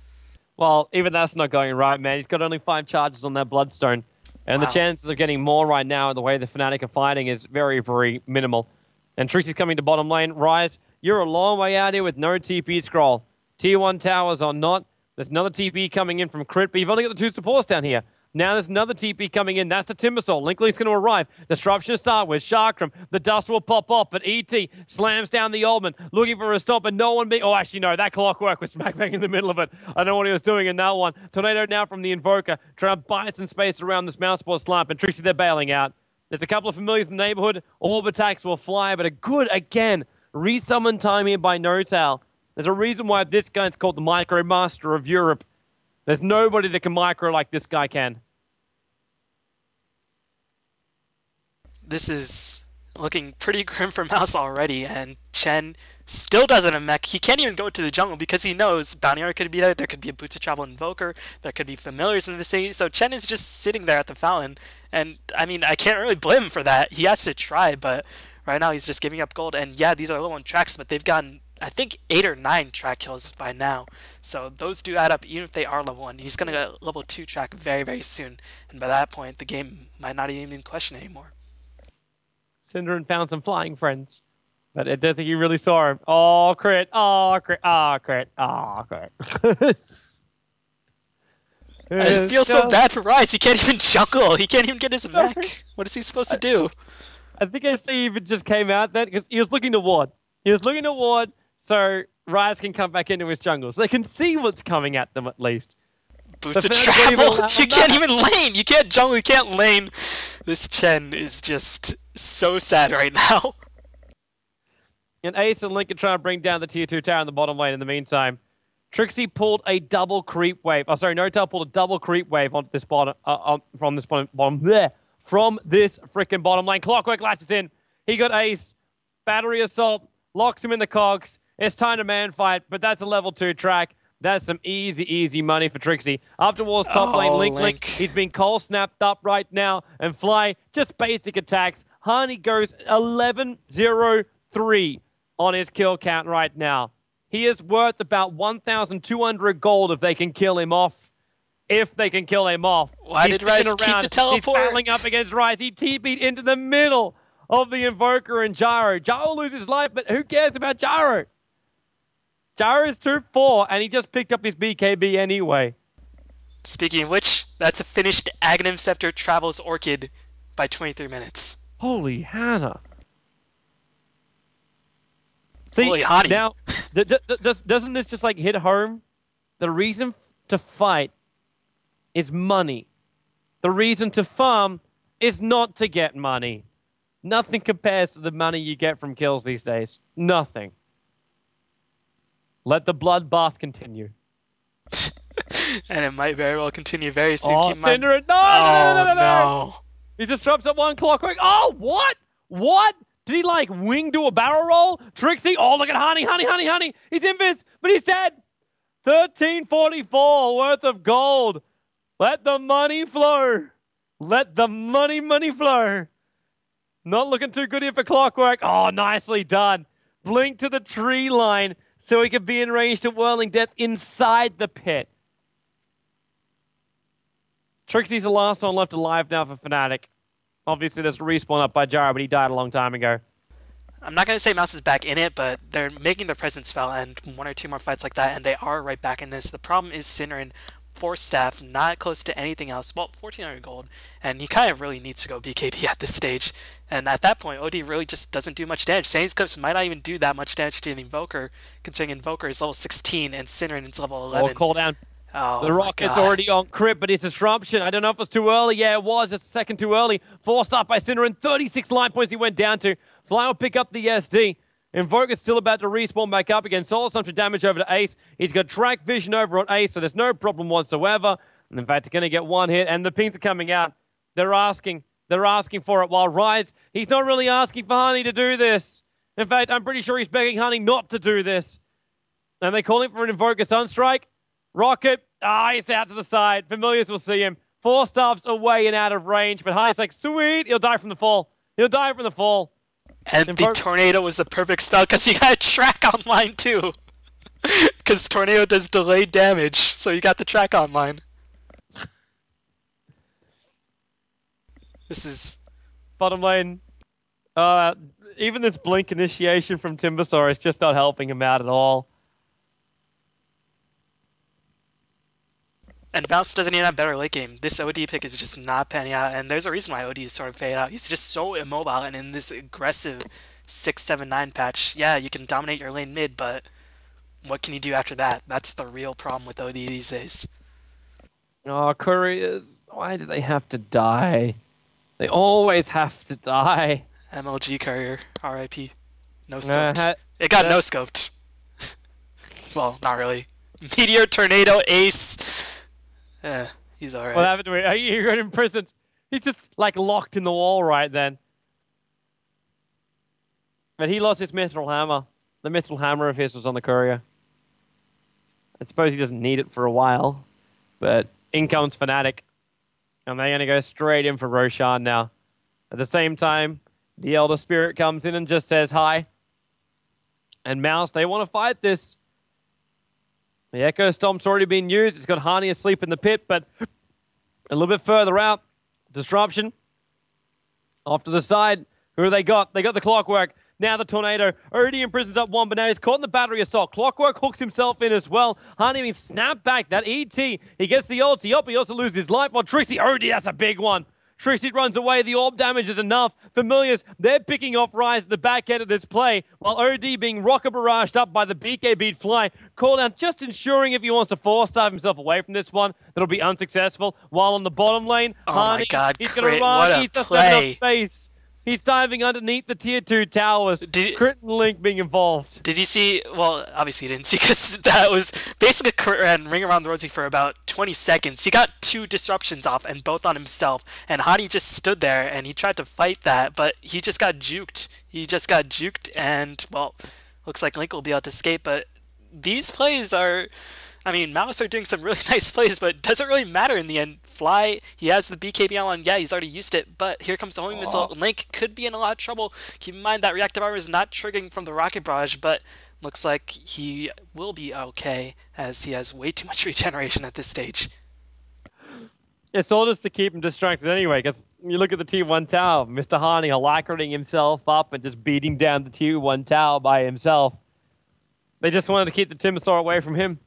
Well, even that's not going right, man. He's got only 5 charges on that Bloodstone. And the chances of getting more right now, the way the Fnatic are fighting, is very, very minimal. And Trixie's coming to bottom lane. Rise, you're a long way out here with no TP scroll. Tier 1 towers are not. There's another TP coming in from Crit, but you've only got the 2 supports down here. Now there's another TP coming in. That's the Timbersaw. Linklink's going to arrive. Disruption to start with. Sharkram. The dust will pop off, but ET slams down the Oldman, looking for a stop, and no one... Oh, actually, no. That Clockwork was smack bang in the middle of it. I don't know what he was doing in that one. Tornado now from the Invoker, trying to buy some space around this Mouseport slump, and Trixie, they're bailing out. There's a couple of familiars in the neighborhood. Orb attacks will fly, but a good, again, resummon time here by No-Tail. There's a reason why this guy's called the Micro Master of Europe. There's nobody that can micro like this guy can. This is looking pretty grim for Mouse already, and Chen still doesn't have mech. He can't even go to the jungle because he knows Bounty Hunter could be there could be a Boots of Travel Invoker, there could be familiars in the vicinity, so Chen is just sitting there at the fountain, and I mean, I can't really blame him for that. He has to try, but right now he's just giving up gold, and yeah, these are low on tracks, but they've gotten, I think, 8 or 9 track kills by now, so those do add up even if they are level 1. He's going to get level 2 track very, very soon, and by that point, the game might not even be in question anymore. Synderen found some flying friends, but I don't think you really saw him. Oh, Crit. Oh, Crit. Oh, Crit. Oh, Crit. I feel so bad for Rise. He can't even jungle. He can't even get his mech. What is he supposed to do? I think he even just came out then because he was looking to ward. He was looking to ward so Rise can come back into his jungle. So they can see what's coming at them at least. Boots of Travel. You can't even lane. You can't jungle. You can't lane. This Chen is just so sad right now. And Ace and Link are trying to bring down the tier 2 tower in the bottom lane in the meantime. Trixie pulled a double creep wave. Oh, sorry, No-Tail pulled a double creep wave onto this bottom, from this bottom there. From this freaking bottom lane. Clockwork latches in. He got Ace. Battery assault. locks him in the cogs. It's time to man fight, but that's a level 2 track. That's some easy money for Trixie. Up towards top lane, Link. He's been cold snapped up right now. And Fly, just basic attacks. Hani goes 11-0-3 on his kill count right now. He is worth about 1,200 gold if they can kill him off. If they can kill him off. Why did Ryze keep the teleport? He's battling up against Ryze. He TP'd into the middle of the Invoker and Gyro. Gyro will lose his life, but who cares about Gyro? Gyro is 2-4, and he just picked up his BKB anyway. Speaking of which, that's a finished Aghanim Scepter Travels Orchid by 23 minutes. Holy Hannah. See, holy hottie. Now, doesn't this just like hit home? The reason to fight is money. The reason to farm is not to get money. Nothing compares to the money you get from kills these days. Nothing. Let the bloodbath continue. And it might very well continue very soon. Oh, Cinder! No! No! He just drops at 1 clockwork. Oh, what? What? Did he, like, wing do a barrel roll? Trixie? Oh, look at Honey. He's invis, but he's dead. 1344 worth of gold. Let the money flow. Let the money flow. Not looking too good here for Clockwork. Oh, nicely done. Blink to the tree line so he could be in range to Whirling Death inside the pit. Trixie's the last one left alive now for Fnatic. Obviously, there's a respawn up by Jara, but he died a long time ago. I'm not going to say Mouz is back in it, but they're making their presence felt, and 1 or 2 more fights like that, and they are right back in this. The problem is Synerin, 4 staff, not close to anything else. Well, 1,400 gold, and he kind of really needs to go BKB at this stage. And at that point, OD really just doesn't do much damage. Sandy's Clips might not even do that much damage to the Invoker, considering Invoker is level 16 and Synerin is level 11. Oh, cooldown. Oh, the Rocket's already on Crypt, but it's Disruption. I don't know if it was too early. Yeah, it was. It's a second too early. Forced up by Synerin. 36 line points he went down to. Fly will pick up the SD. Invoker's still about to respawn back up again. Soul Assumption damage over to Ace. He's got track vision over on Ace, so there's no problem whatsoever. And in fact, he's going to get 1 hit, and the pings are coming out. They're asking for it, while Ryze, he's not really asking for Honey to do this. In fact, I'm pretty sure he's begging Honey not to do this. And they call him for an Invoker Sunstrike. Rocket, he's out to the side. Familiars will see him. 4 staffs away and out of range, but Honey's like, sweet, he'll die from the fall. And the Tornado was the perfect spell because you got a track online too. Because Tornado does delayed damage, so you got the track online. This is... Bottom lane. Even this blink initiation from Timbersaw is just not helping him out at all. And Bounce doesn't even have better late game. This OD pick is just not panning out, and there's a reason why OD is sort of faded out. He's just so immobile, and in this aggressive 6-7-9 patch, yeah, you can dominate your lane mid, but what can you do after that? That's the real problem with OD these days. Oh, Couriers, why do they have to die? They always have to die. MLG Courier, RIP. No scoped. It got no scoped. Well, not really. Meteor, Tornado, Ace. He's alright. What happened to him? He got imprisoned. He's just like locked in the wall right then. But he lost his Mithril Hammer. The Mithril Hammer of his was on the Courier. I suppose he doesn't need it for a while. But in comes Fnatic. And they're going to go straight in for Roshan now. At the same time, the Elder Spirit comes in and just says hi. And Mouz, they want to fight this. The Echo Stomp's already been used. It's got Hani asleep in the pit, but a little bit further out. Disruption. Off to the side. Who have they got? They got the Clockwork. Now the Tornado. Already imprisons up one, but now he's caught in the battery assault. Clockwork hooks himself in as well. Hani being snapped back. That ET. He gets the ulti up. He also loses his life. While Trixie, that's a big one. Trixie runs away. The orb damage is enough. Familiars, they're picking off Ryze at the back end of this play, while OD being rocket barraged up by the BKB Fly. Call down, just ensuring if he wants to force-dive himself away from this one, that'll be unsuccessful. While on the bottom lane, Hani, my God, he's going to run. He's just enough space. He's diving underneath the tier 2 towers. Crit and Link being involved. Did you see? Well, obviously you didn't see because that was basically a crit and ring around the rosy for about 20 seconds. He got 2 disruptions off and both on himself. And Hani just stood there and he tried to fight that, but he just got juked. And, well, looks like Link will be able to escape, but these plays are... I mean, Mouz are doing some really nice plays, but it doesn't really matter in the end. Fly, he has the BKB on, yeah, he's already used it, but here comes the homing missile. Link could be in a lot of trouble. Keep in mind that reactive armor is not triggering from the rocket barrage, but looks like he will be okay, as he has way too much regeneration at this stage. It's all just to keep him distracted anyway, because you look at the Tier 1 tower, Mr. Harney alacrity himself up and just beating down the Tier 1 tower by himself. They just wanted to keep the Timbersaw away from him.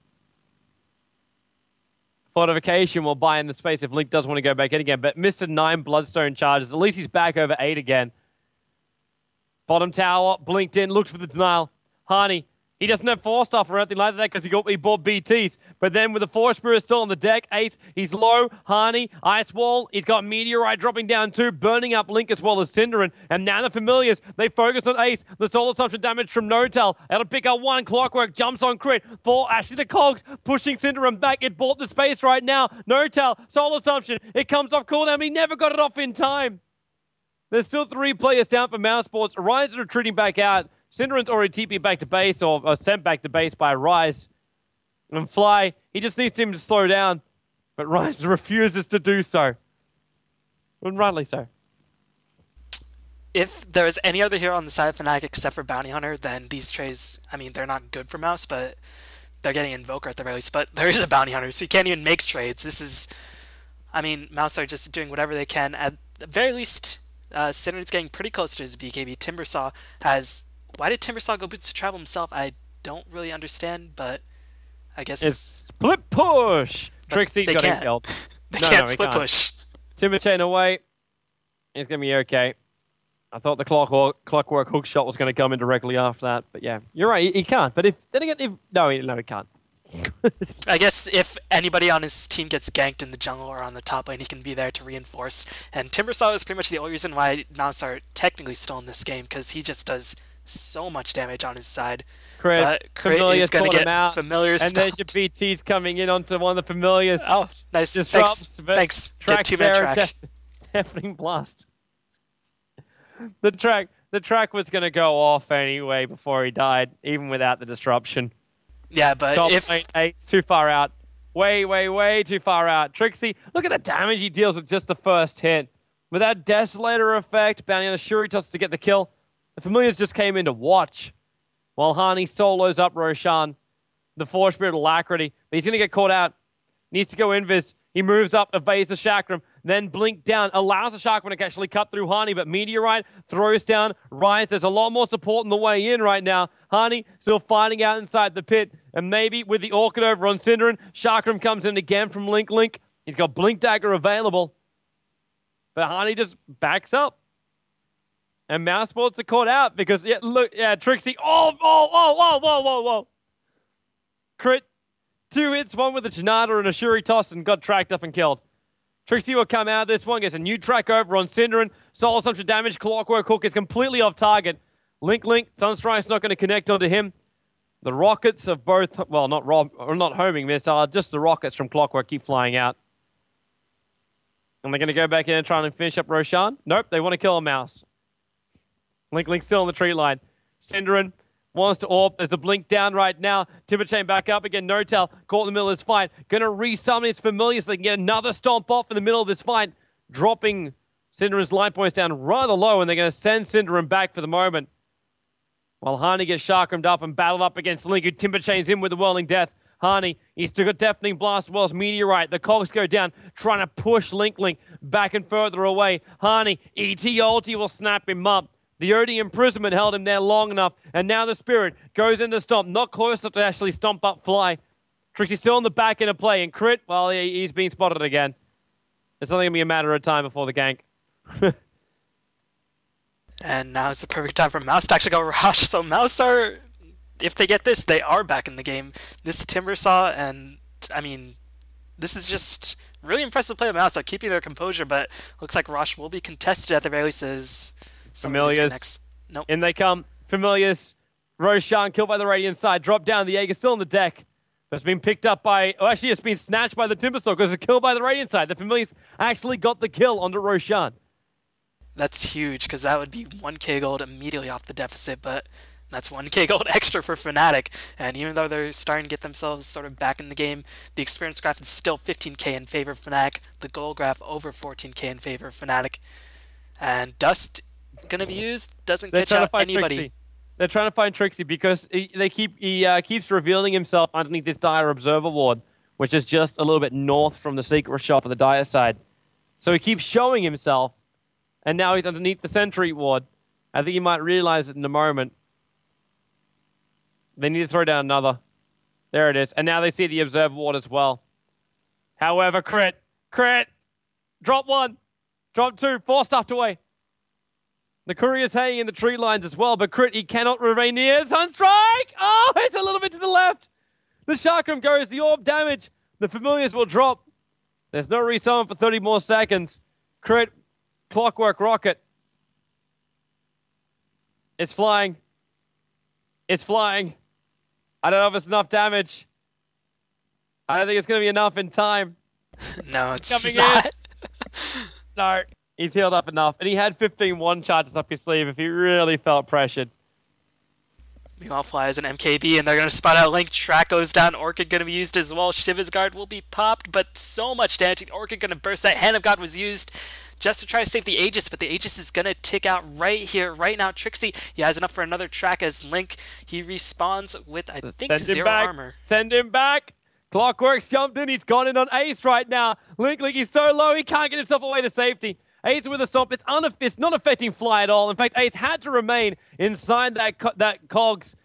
Fortification will buy in the space if Link does want to go back in again. But Mr. 9 Bloodstone charges. At least he's back over 8 again. Bottom tower, blinked in, looked for the denial. Harney, he doesn't have Force Stuff or anything like that because he bought BTs. But then with the Force Spirit still on the deck, Ace, he's low. Harney, Ice Wall, he's got Meteorite dropping down too, burning up Link as well as Cinderin. And now the Familiars, they focus on Ace. The Soul Assumption damage from Notel. It'll pick up 1. Clockwork jumps on crit. 4, actually the Cogs pushing Cinderin back. It bought the space right now. Notel, Soul Assumption, it comes off cooldown, but he never got it off in time. There's still 3 players down for Mouse Sports. Rise retreating back out. Cinderin's already TP back to base or sent back to base by Rise. And Fly, he just needs him to slow down. But Rise refuses to do so. And rightly so. If there is any other hero on the side of Fnatic except for Bounty Hunter, then these trades, I mean, they're not good for Mouse, but they're getting Invoker at the very least. But there is a Bounty Hunter, so you can't even make trades. This is, I mean, Mouse are just doing whatever they can. At the very least, Cinderin's getting pretty close to his BKB. Timbersaw has... Why did Timbersaw go boots to travel himself? I don't really understand, but I guess... It's split push! Trixie's got him killed. They can't split push. Timber chain away. It's going to be okay. I thought the clockwork hook shot was going to come in directly after that, but yeah, you're right, he can't. But then again, no, he can't. I guess if anybody on his team gets ganked in the jungle or on the top lane, he can be there to reinforce. And Timbersaw is pretty much the only reason why Mouse are technically still in this game, because he just does so much damage on his side. Crit is going to get Familiars and there's your BTs coming in onto one of the Familiars. Oh, nice. Disrupts. Thanks. Track 2-minute track. Deafening blast. The track was going to go off anyway before he died, even without the disruption. Yeah, but Top if... lane, Eight's too far out. Way too far out. Trixie, look at the damage he deals with just the first hit. With that Desolator effect, Bounty on a Shuritos to get the kill. The Familiars just came in to watch. While Harney solos up Roshan. The Force Spirit Alacrity. But he's going to get caught out. Needs to go invis. He moves up, evades the Chakram. Then blink down. Allows the Chakram to actually cut through Harney. But Meteorite throws down. Rise. There's a lot more support in the way in right now. Harney still fighting out inside the pit. And maybe with the Orchid over on Cinderin, Chakram comes in again from Link. He's got Blink Dagger available. But Harney just backs up. And Mouse Sports are caught out because, Trixie. Whoa. Crit. 2 hits, one with a Janata and a Shuri toss and got tracked up and killed. Trixie will come out of this one, gets a new track over on Cinderin. Soul Assumption damage, Clockwork Hook is completely off target. Link, Sunstrike's not going to connect onto him. The rockets of both, well, not homing missile, just the rockets from Clockwork keep flying out. And they're going to go back in and try and finish up Roshan. Nope, they want to kill a Mouse. Link still on the tree line. Cinderin wants to AWP. There's a blink down right now. Timber chain back up again. Notel caught in the middle of this fight. Going to resummon his Familiar so they can get another stomp off in the middle of this fight. Dropping Cinderin's line points down rather low, and they're going to send Cinderin back for the moment. While Harney gets Chakrammed up and battled up against Link, who Timber chains in with the Whirling Death. Harney, he's still got Deafening Blast as well as Meteorite. The cogs go down, trying to push Link back and further away. Harney, ET ulti will snap him up. The OD imprisonment held him there long enough, and now the Spirit goes into Stomp, not close enough to actually stomp up Fly. Trixie's still on the back end of play, and Crit, well, he's been spotted again. It's only going to be a matter of time before the gank. And now it's the perfect time for Mouse to actually go rush. So Mouse are, if they get this, they are back in the game. This Timbersaw, and I mean, this is just really impressive play of Mouse. They're keeping their composure, but looks like Rush will be contested at the very least as Familiars. Nope. In they come. Familiars. Roshan killed by the Radiant side. Drop down. The Jaeger still on the deck. It's been picked up by... Oh, actually, it's been snatched by the Timbersaw because it's killed by the Radiant side. The Familiars actually got the kill onto Roshan. That's huge because that would be 1k gold immediately off the deficit, but That's 1k gold extra for Fnatic, and even though they're starting to get themselves sort of back in the game, the experience graph is still 15k in favor of Fnatic, the gold graph over 14k in favor of Fnatic, and Dust gonna be used, doesn't catch out anybody. Trixie. They're trying to find Trixie because he keeps revealing himself underneath this Dire Observer ward, which is just a little bit north from the secret shop of the Dire side. So he keeps showing himself, and now he's underneath the Sentry ward. I think he might realize it in a moment. They need to throw down another. There it is. And now they see the Observer ward as well. However, crit. Drop one. Drop two. 4 stuffed away. The courier's hanging in the tree lines as well, but crit, he cannot remain near. Sunstrike! Oh, it's a little bit to the left. The Chakram goes. The orb damage. The familiars will drop. There's no resummon for 30 more seconds. Crit. Clockwork rocket. It's flying. It's flying. I don't know if it's enough damage. I don't think it's going to be enough in time. No, it's coming not. in. No, he's healed up enough. And he had 15 one-charges up his sleeve if he really felt pressured. Meanwhile, flies an MKB, and they're going to spot out Link. Track goes down. Orchid going to be used as well. Shiva's Guard will be popped, but so much damage. Orchid going to burst. That Hand of God was used just to try to save the Aegis, but the Aegis is going to tick out right here, right now. Trixie, he has enough for another track as Link, he respawns with, I think, 0 armor. Send him back. Clockwork's jumped in. He's gone in on Ace right now. Link, he's so low, he can't get himself away to safety. Ace with a stomp. It's not affecting Fly at all. In fact, Ace had to remain inside that cogs.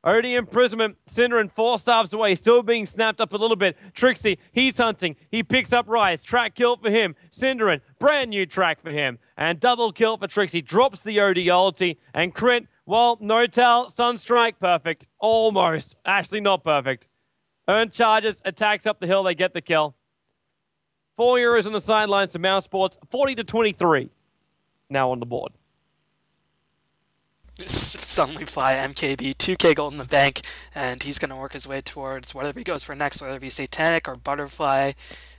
Already imprisonment. Synderen 4 staffs away, still being snapped up a little bit. Trixie, he's hunting. He picks up Rise. Track kill for him. Synderen, brand new track for him. And double kill for Trixie. Drops the OD ulti. And crit, well, no tell. Sunstrike, perfect. Almost. Actually, not perfect. Earn charges, attacks up the hill. They get the kill. 4 euros on the sidelines to Mouse Sports. 40-23 now on the board. Suddenly Fly MKB, 2k gold in the bank, and he's going to work his way towards whatever he goes for next, whether it be Satanic or Butterfly,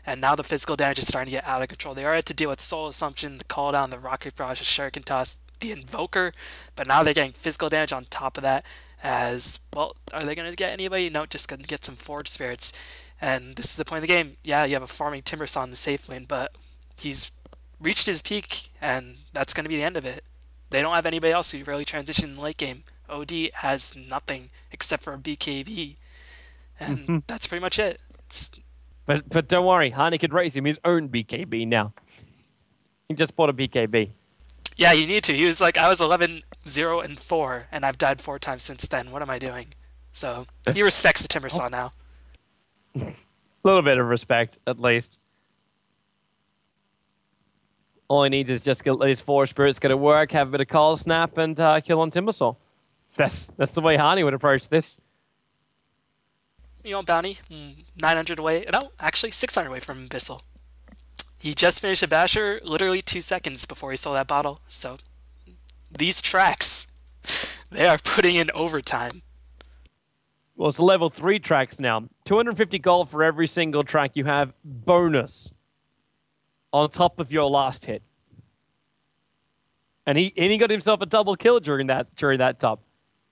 and now the physical damage is starting to get out of control. They already had to deal with Soul Assumption, the Call Down, the Rocket Barrage, the Shuriken Toss, the Invoker, but now they're getting physical damage on top of that as, well, are they going to get anybody? No, just going to get some Forge Spirits, and this is the point of the game. Yeah, you have a farming Timbersaw in the safe lane, but he's reached his peak, and that's going to be the end of it. They don't have anybody else who really transitioned in the late game. OD has nothing except for a BKB. And that's pretty much it. But don't worry, Hani could raise him his own BKB now. He just bought a BKB. Yeah, you need to. He was like, I was 11, 0, and 4, and I've died 4 times since then. What am I doing? So he respects the Timbersaw now. A little bit of respect, at least. All he needs is just get his 4 spirits go to work, have a bit of cold snap, and kill on Timbersaw. That's the way Hani would approach this. You know, Bounty, 900 away. No, actually 600 away from Bissell. He just finished a Basher literally 2 seconds before he sold that bottle. So these tracks, they are putting in overtime. Well, it's level 3 tracks now. 250 gold for every single track you have bonus on top of your last hit. And he got himself a double kill during that top.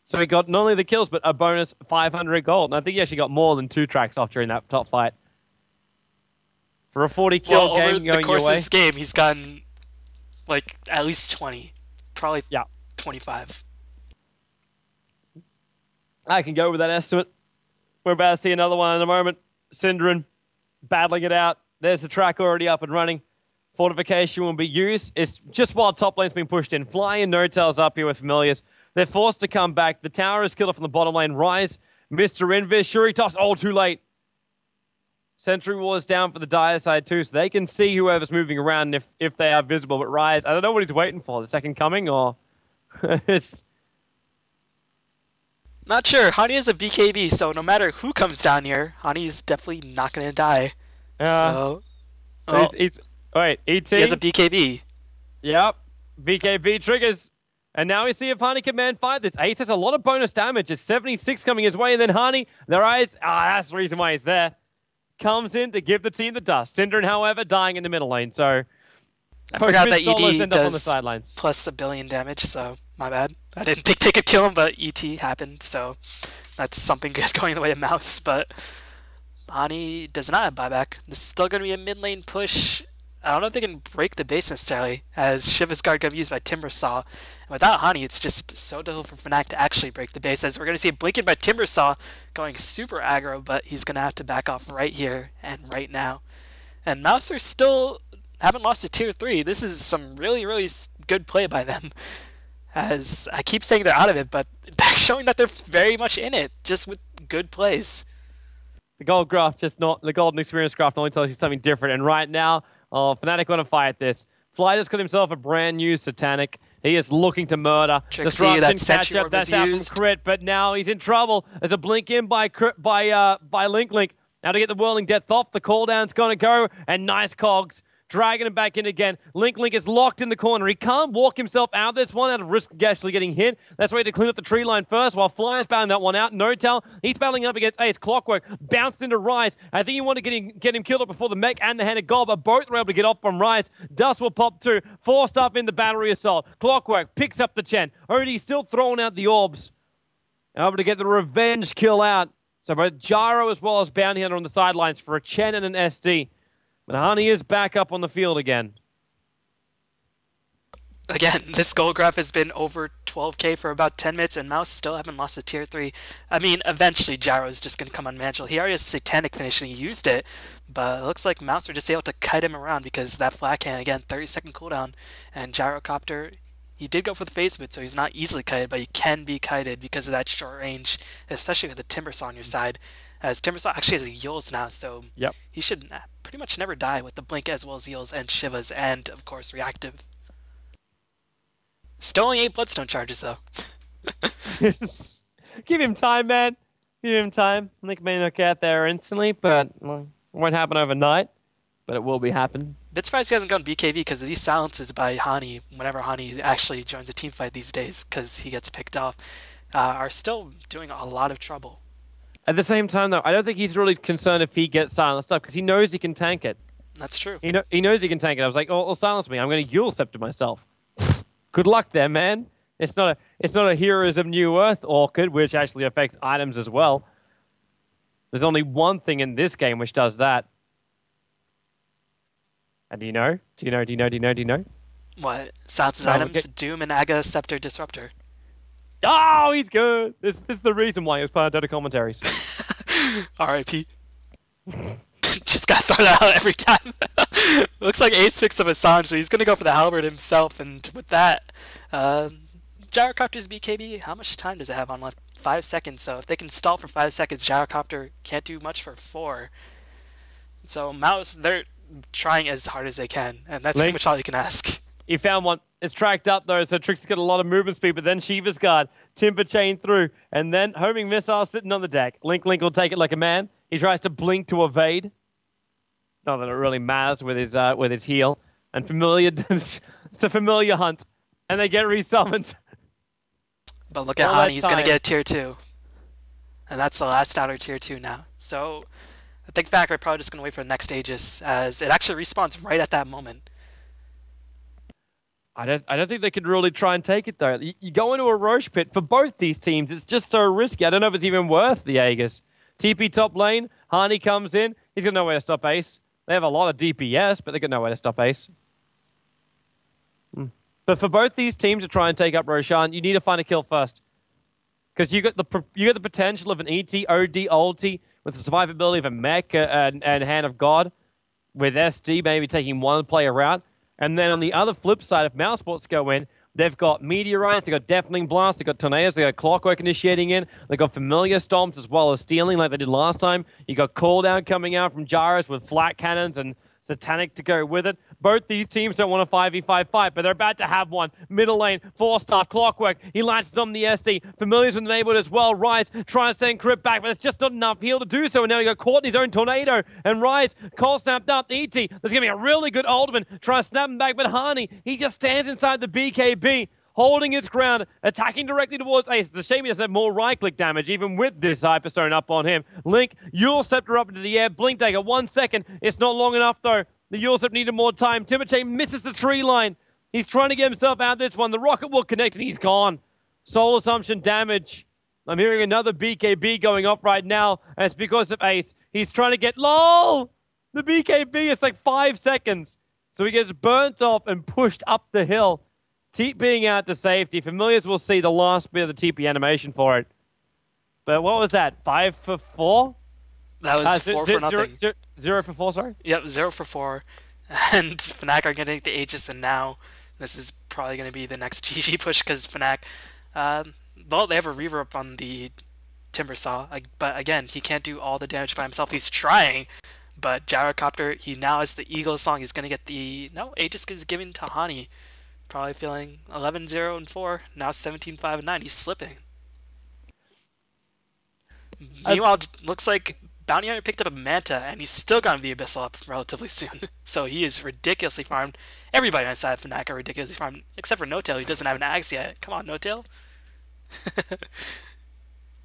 So he got not only the kills, but a bonus 500 gold. And I think he actually got more than 2 tracks off during that top fight. For a 40 kill game going your way. Over the course of this game, he's gotten like at least 20. Probably 25. I can go with that estimate. We're about to see another one in a moment. Synderen battling it out. There's the track already up and running. Fortification will be used. It's just while top lane's been pushed in. Fly and No-Tails up here with Familiars. They're forced to come back. The tower is killed from the bottom lane. Rise, Mr. Invis, Shuri Toss, all too late. Sentry Wars down for the Dire side too, so they can see whoever's moving around if they are visible. But Rise, I don't know what he's waiting for. The second coming, or it's... Not sure. Hani is a BKB, so no matter who comes down here, Hani's definitely not going to die. So, wait, ET? He has a BKB. Yep. BKB triggers. And now we see if Hani can man fight this. Ace has a lot of bonus damage. It's 76 coming his way, and then Hani, their eyes, that's the reason why he's there. Comes in to give the team the dust. Synderen, however, dying in the middle lane, so... I forgot that Solos ED end up on the does sidelines. plus 1 billion damage, so my bad. I didn't think they could kill him, but ET happened, so that's something good going the way of Mouz. But Hani does not have buyback. This is still going to be a mid lane push. I don't know if they can break the base necessarily, as Shiva's guard going to be used by Timbersaw. And without Hani, it's just so difficult for Fnatic to actually break the base, as we're going to see a Blinken by Timbersaw going super aggro, but he's going to have to back off right here and right now. And Mouz are still haven't lost to tier 3. This is some really, really good play by them. As I keep saying they're out of it, but they're showing that they're very much in it, just with good plays. The gold graph, the golden experience graph only tells you something different. And right now, Fnatic want to fight this. Fly just got himself a brand new Satanic. He is looking to murder. Trixie, that Sentry Orb that's is out used. from Crit, but now he's in trouble. There's a blink in by Link. Now to get the Whirling Death off, the cooldown's going to go, and nice cogs. Dragging him back in again. Link is locked in the corner. He can't walk himself out of this one out of risk of actually getting hit. That's why he had to clean up the tree line first while Fly's battling that one out. No-Tell, he's battling up against Ace. Clockwork bounced into Rise. I think he wanted to get him killed up before the mech and the Hand of God, but both were able to get off from Rise. Dust will pop too. Forced up in the battery assault. Clockwork picks up the Chen. Already still throwing out the orbs. Able to get the revenge kill out. So both Gyro as well as Bounty Hunter on the sidelines for a Chen and an SD. But Hani is back up on the field again. Again, this gold graph has been over 12k for about 10 minutes, and Mouz still haven't lost to tier 3. I mean, eventually Gyro is just going to come unmanageable. He already has Satanic finish and he used it, but it looks like Mouz are just able to kite him around because that flat can, again, 30-second cooldown, and Gyrocopter, he did go for the phase bit, so he's not easily kited, but he can be kited because of that short range, especially with the Timbersaw on your side. As Timbersaw actually has a Yules now, so he should pretty much never die with the Blink as well as Yules and Shivas, and of course Reactive. Still only 8 Bloodstone charges though. Give him time, man. Give him time. Link may not get there instantly, but it won't happen overnight. But it will be happening. Bit surprised he hasn't gone BKB because of these silences by Hani whenever Hani actually joins a team fight these days, because he gets picked off, are still doing a lot of trouble. At the same time, though, I don't think he's really concerned if he gets silenced up, because he knows he can tank it. That's true. He knows he can tank it. I was like, oh, silence me. I'm going to Yule Scepter myself. Good luck there, man. It's not a Heroes of New Earth Orchid, which actually affects items as well. There's only one thing in this game which does that. And do you know? Do you know? What? Silences items? Okay. Doom and Aga Scepter Disruptor. Oh, he's good. This is the reason why he was part of Dota commentaries. R.I.P. Just got thrown out every time. Looks like Ace picks up a Sanj, so he's going to go for the Halberd himself. And with that, Gyrocopter's BKB, how much time does it have on left? 5 seconds. So if they can stall for 5 seconds, Gyrocopter can't do much for 4. So Mouz, they're trying as hard as they can, and that's pretty much all you can ask. He found one. It's tracked up, though, so Trixie's got a lot of movement speed, but then Shiva's guard, Timber Chain through, and then Homing Missile sitting on the deck. Link will take it like a man. He tries to blink to evade. Not that it really matters with his heal. And Familiar, it's a Familiar hunt, and they get resummoned. But look at Hani, he's going to get a tier 2. And that's the last outer tier 2 now. So I think Fnatic are probably just going to wait for the next Aegis, as it actually respawns right at that moment. I don't think they could really try and take it, though. You go into a Roche pit for both these teams. It's just so risky. I don't know if it's even worth the Aegis. TP top lane. Hani comes in. He's got no way to stop Ace. They have a lot of DPS, but they got no way to stop Ace. But for both these teams to try and take up Roshan, you need to find a kill first. Because you got the potential of an ET, OD, ulti, with the survivability of a mech and Hand of God, with SD maybe taking one player out. And then on the other flip side, if Mousesports go in, they've got Meteorites, they've got Deafening Blast, they've got Tornadoes, they've got Clockwork initiating in, they've got Familiar Stomps as well as Stealing like they did last time. You got Cooldown coming out from Gyros with Flat Cannons and Satanic to go with it. Both these teams don't want a 5v5 fight, but they're about to have one. Middle lane, 4-star, Clockwork. He latches on the SD. Familiar's enabled as well. Rise trying to send Crypt back, but it's just not enough heal to do so. And now he got caught in his own tornado. And Rise, cold snapped up. ET, there's going to be a really good ultimate. Trying to snap him back, but Hani, he just stands inside the BKB, holding its ground, attacking directly towards Ace. It's a shame he doesn't have more right-click damage, even with this Hyperstone up on him. Link, Yule Scepter up into the air. Blink Dagger, 1 second. It's not long enough, though. The Yulsip needed more time. Timotei misses the tree line. He's trying to get himself out of this one. The rocket will connect and he's gone. Soul Assumption damage. I'm hearing another BKB going off right now, and it's because of Ace. He's trying to get... LOL! The BKB is like 5 seconds. So he gets burnt off and pushed up the hill. TPing out to safety. Familiars will see the last bit of the TP animation for it. But what was that? 5 for 4? That was 4 for nothing. 0 for 4, sorry? Yep, 0 for 4. And Fnatic are getting the Aegis, and now this is probably going to be the next GG push because Fnatic, well, they have a reverb on the Timbersaw, but again, he can't do all the damage by himself. He's trying, but Gyrocopter, he now has the Eagle song. He's going to get the... No, Aegis is given to Hani. Probably feeling 11-0 and 4. Now 17-5 and 9. He's slipping. Meanwhile, looks like Bounty Hunter picked up a Manta, and he's still going to the Abyssal up relatively soon. So he is ridiculously farmed. Everybody on the side of Fnatic are ridiculously farmed, except for No-Tail, who doesn't have an Axe yet. Come on, No-Tail.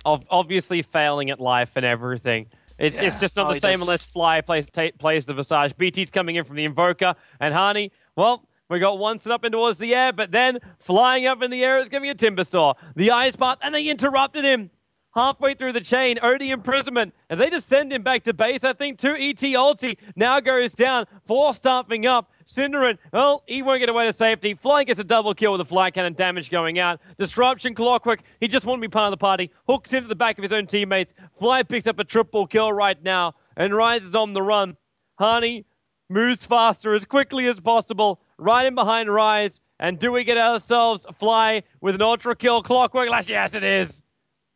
Obviously failing at life and everything. It's just not the same unless Fly plays the Visage. BT's coming in from the Invoker, and Hani, well, we got one set up in towards the air, but then flying up in the air is going to be a Timbersaw. The Ice Path, and they interrupted him. Halfway through the chain, OD imprisonment, and they just send him back to base. I think 2 ET ulti now goes down, 4 staffing up. Cinderin, well, he won't get away to safety. Fly gets a double kill with a fly cannon damage going out. Disruption, Clockwork, he just won't be part of the party. Hooks into the back of his own teammates. Fly picks up a triple kill right now and rises on the run. Hani moves faster as quickly as possible, right in behind Rise. And do we get ourselves Fly with an ultra kill? Clockwork Lash, yes it is.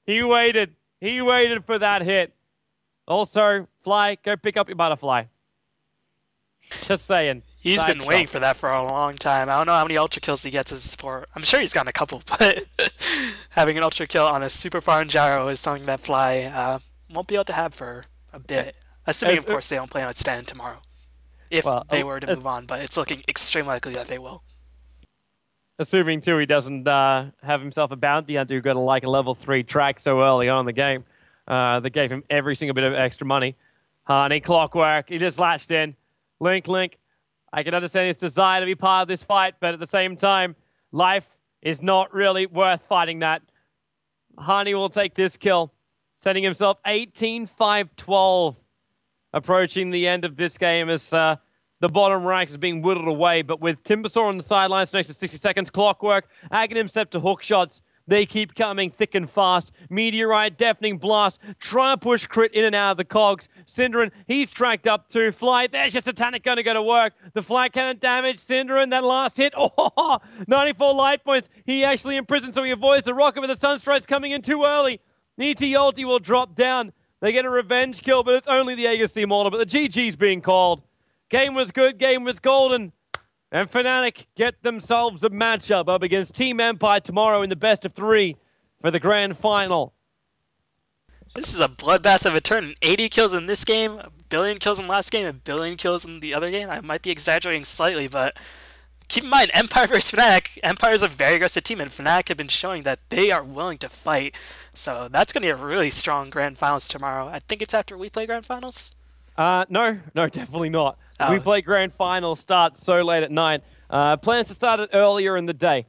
He waited. He waited for that hit. Also, Fly, go pick up your butterfly. Just saying. He's been waiting for that for a long time. I don't know how many ultra kills he gets as a support. I'm sure he's gotten a couple, but having an ultra kill on a super farm gyro is something that Fly won't be able to have for a bit. Assuming, of course, they don't play on stand tomorrow. If they were to move on, but it's looking extremely likely that they will. Assuming, too, he doesn't have himself a bounty hunter who got like a level 3 track so early on in the game. That gave him every single bit of extra money. Hani, Clockwork, he just latched in. Link. I can understand his desire to be part of this fight, but at the same time, life is not really worth fighting that. Hani will take this kill, sending himself 18-5-12. Approaching the end of this game as the bottom ranks is being whittled away, but with Timbersaw on the sidelines for next to 60 seconds, Clockwork, Aghanim set to hook shots. They keep coming thick and fast. Meteorite, Deafening Blast, trying to push crit in and out of the cogs. Cinderin, he's tracked up to Fly. There's your Satanic going to go to work. The fly cannon damage. Cinderin, that last hit. Oh, 94 light points. He actually imprisoned, so he avoids the rocket, with the Sunstrikes coming in too early. ET ulti will drop down. They get a revenge kill, but it's only the Aegis Immortal, but the GG's being called. Game was good, game was golden. And Fnatic get themselves a matchup up against Team Empire tomorrow in the best of 3 for the grand final. This is a bloodbath of a turn. 80 kills in this game, 1 billion kills in last game, 1 billion kills in the other game. I might be exaggerating slightly, but keep in mind, Empire versus Fnatic. Empire is a very aggressive team, and Fnatic have been showing that they are willing to fight. So that's going to be a really strong grand finals tomorrow. I think it's after we play grand finals. No, definitely not. We play grand finals, starts so late at night. Plans to start it earlier in the day,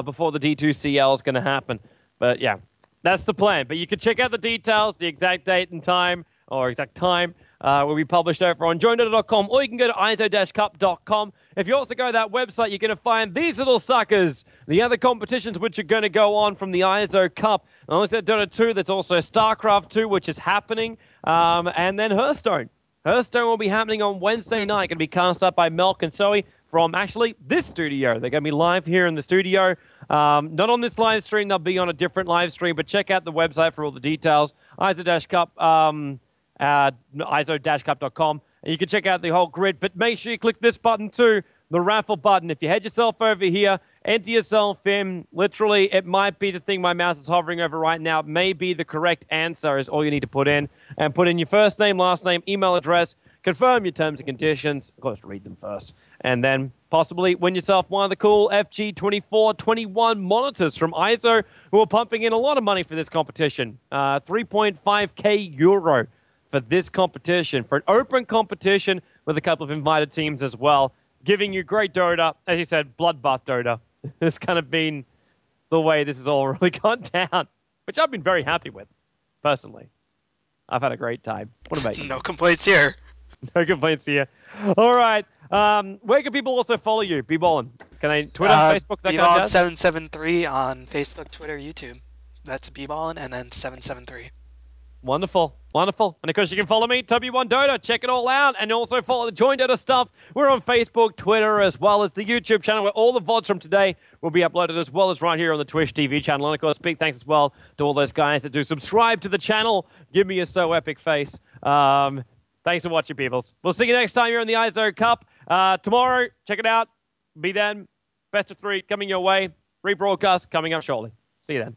before the D2CL is going to happen. But yeah, that's the plan. But you can check out the details, the exact date and time, or exact time, will be published over on JoinDota.com, or you can go to Eizo-Cup.com. If you also go to that website, you're going to find these little suckers, the other competitions which are going to go on from the Eizo Cup. And also Dota 2, there's also StarCraft 2, which is happening, and then Hearthstone. Hearthstone will be happening on Wednesday night. Going to be cast up by Melk and Zoe from actually this studio. They're going to be live here in the studio. Not on this live stream. They'll be on a different live stream. But check out the website for all the details. Eizo-Cup, Eizo-Cup.com. And you can check out the whole grid. But make sure you click this button too, the raffle button. If you head yourself over here, enter yourself in. Literally, it might be the thing my mouse is hovering over right now. It may be the correct answer is all you need to put in. And put in your first name, last name, email address, confirm your terms and conditions. Of course, read them first. And then possibly win yourself one of the cool FG2421 monitors from Eizo, who are pumping in a lot of money for this competition. 3.5k euro for this competition, for an open competition with a couple of invited teams as well, giving you great Dota. As you said, bloodbath Dota. It's kind of been the way this has all really gone down, which I've been very happy with, personally. I've had a great time. What about you? No complaints here. No complaints here. All right. Where can people also follow you? B-Ballin. Can I Twitter, Facebook, that kind of jazz? B-Ballin773 on Facebook, Twitter, YouTube. That's B-Ballin and then 773. Wonderful. Wonderful. And of course, you can follow me, Tobi1Dota. Check it all out. And also follow the JoinDota stuff. We're on Facebook, Twitter, as well as the YouTube channel where all the VODs from today will be uploaded, as well as right here on the Twitch TV channel. And of course, big thanks as well to all those guys that do subscribe to the channel. Give me a so epic face. Thanks for watching, peoples. We'll see you next time here in the Eizo Cup. Tomorrow, check it out. Be then. Best of 3 coming your way. Rebroadcast coming up shortly. See you then.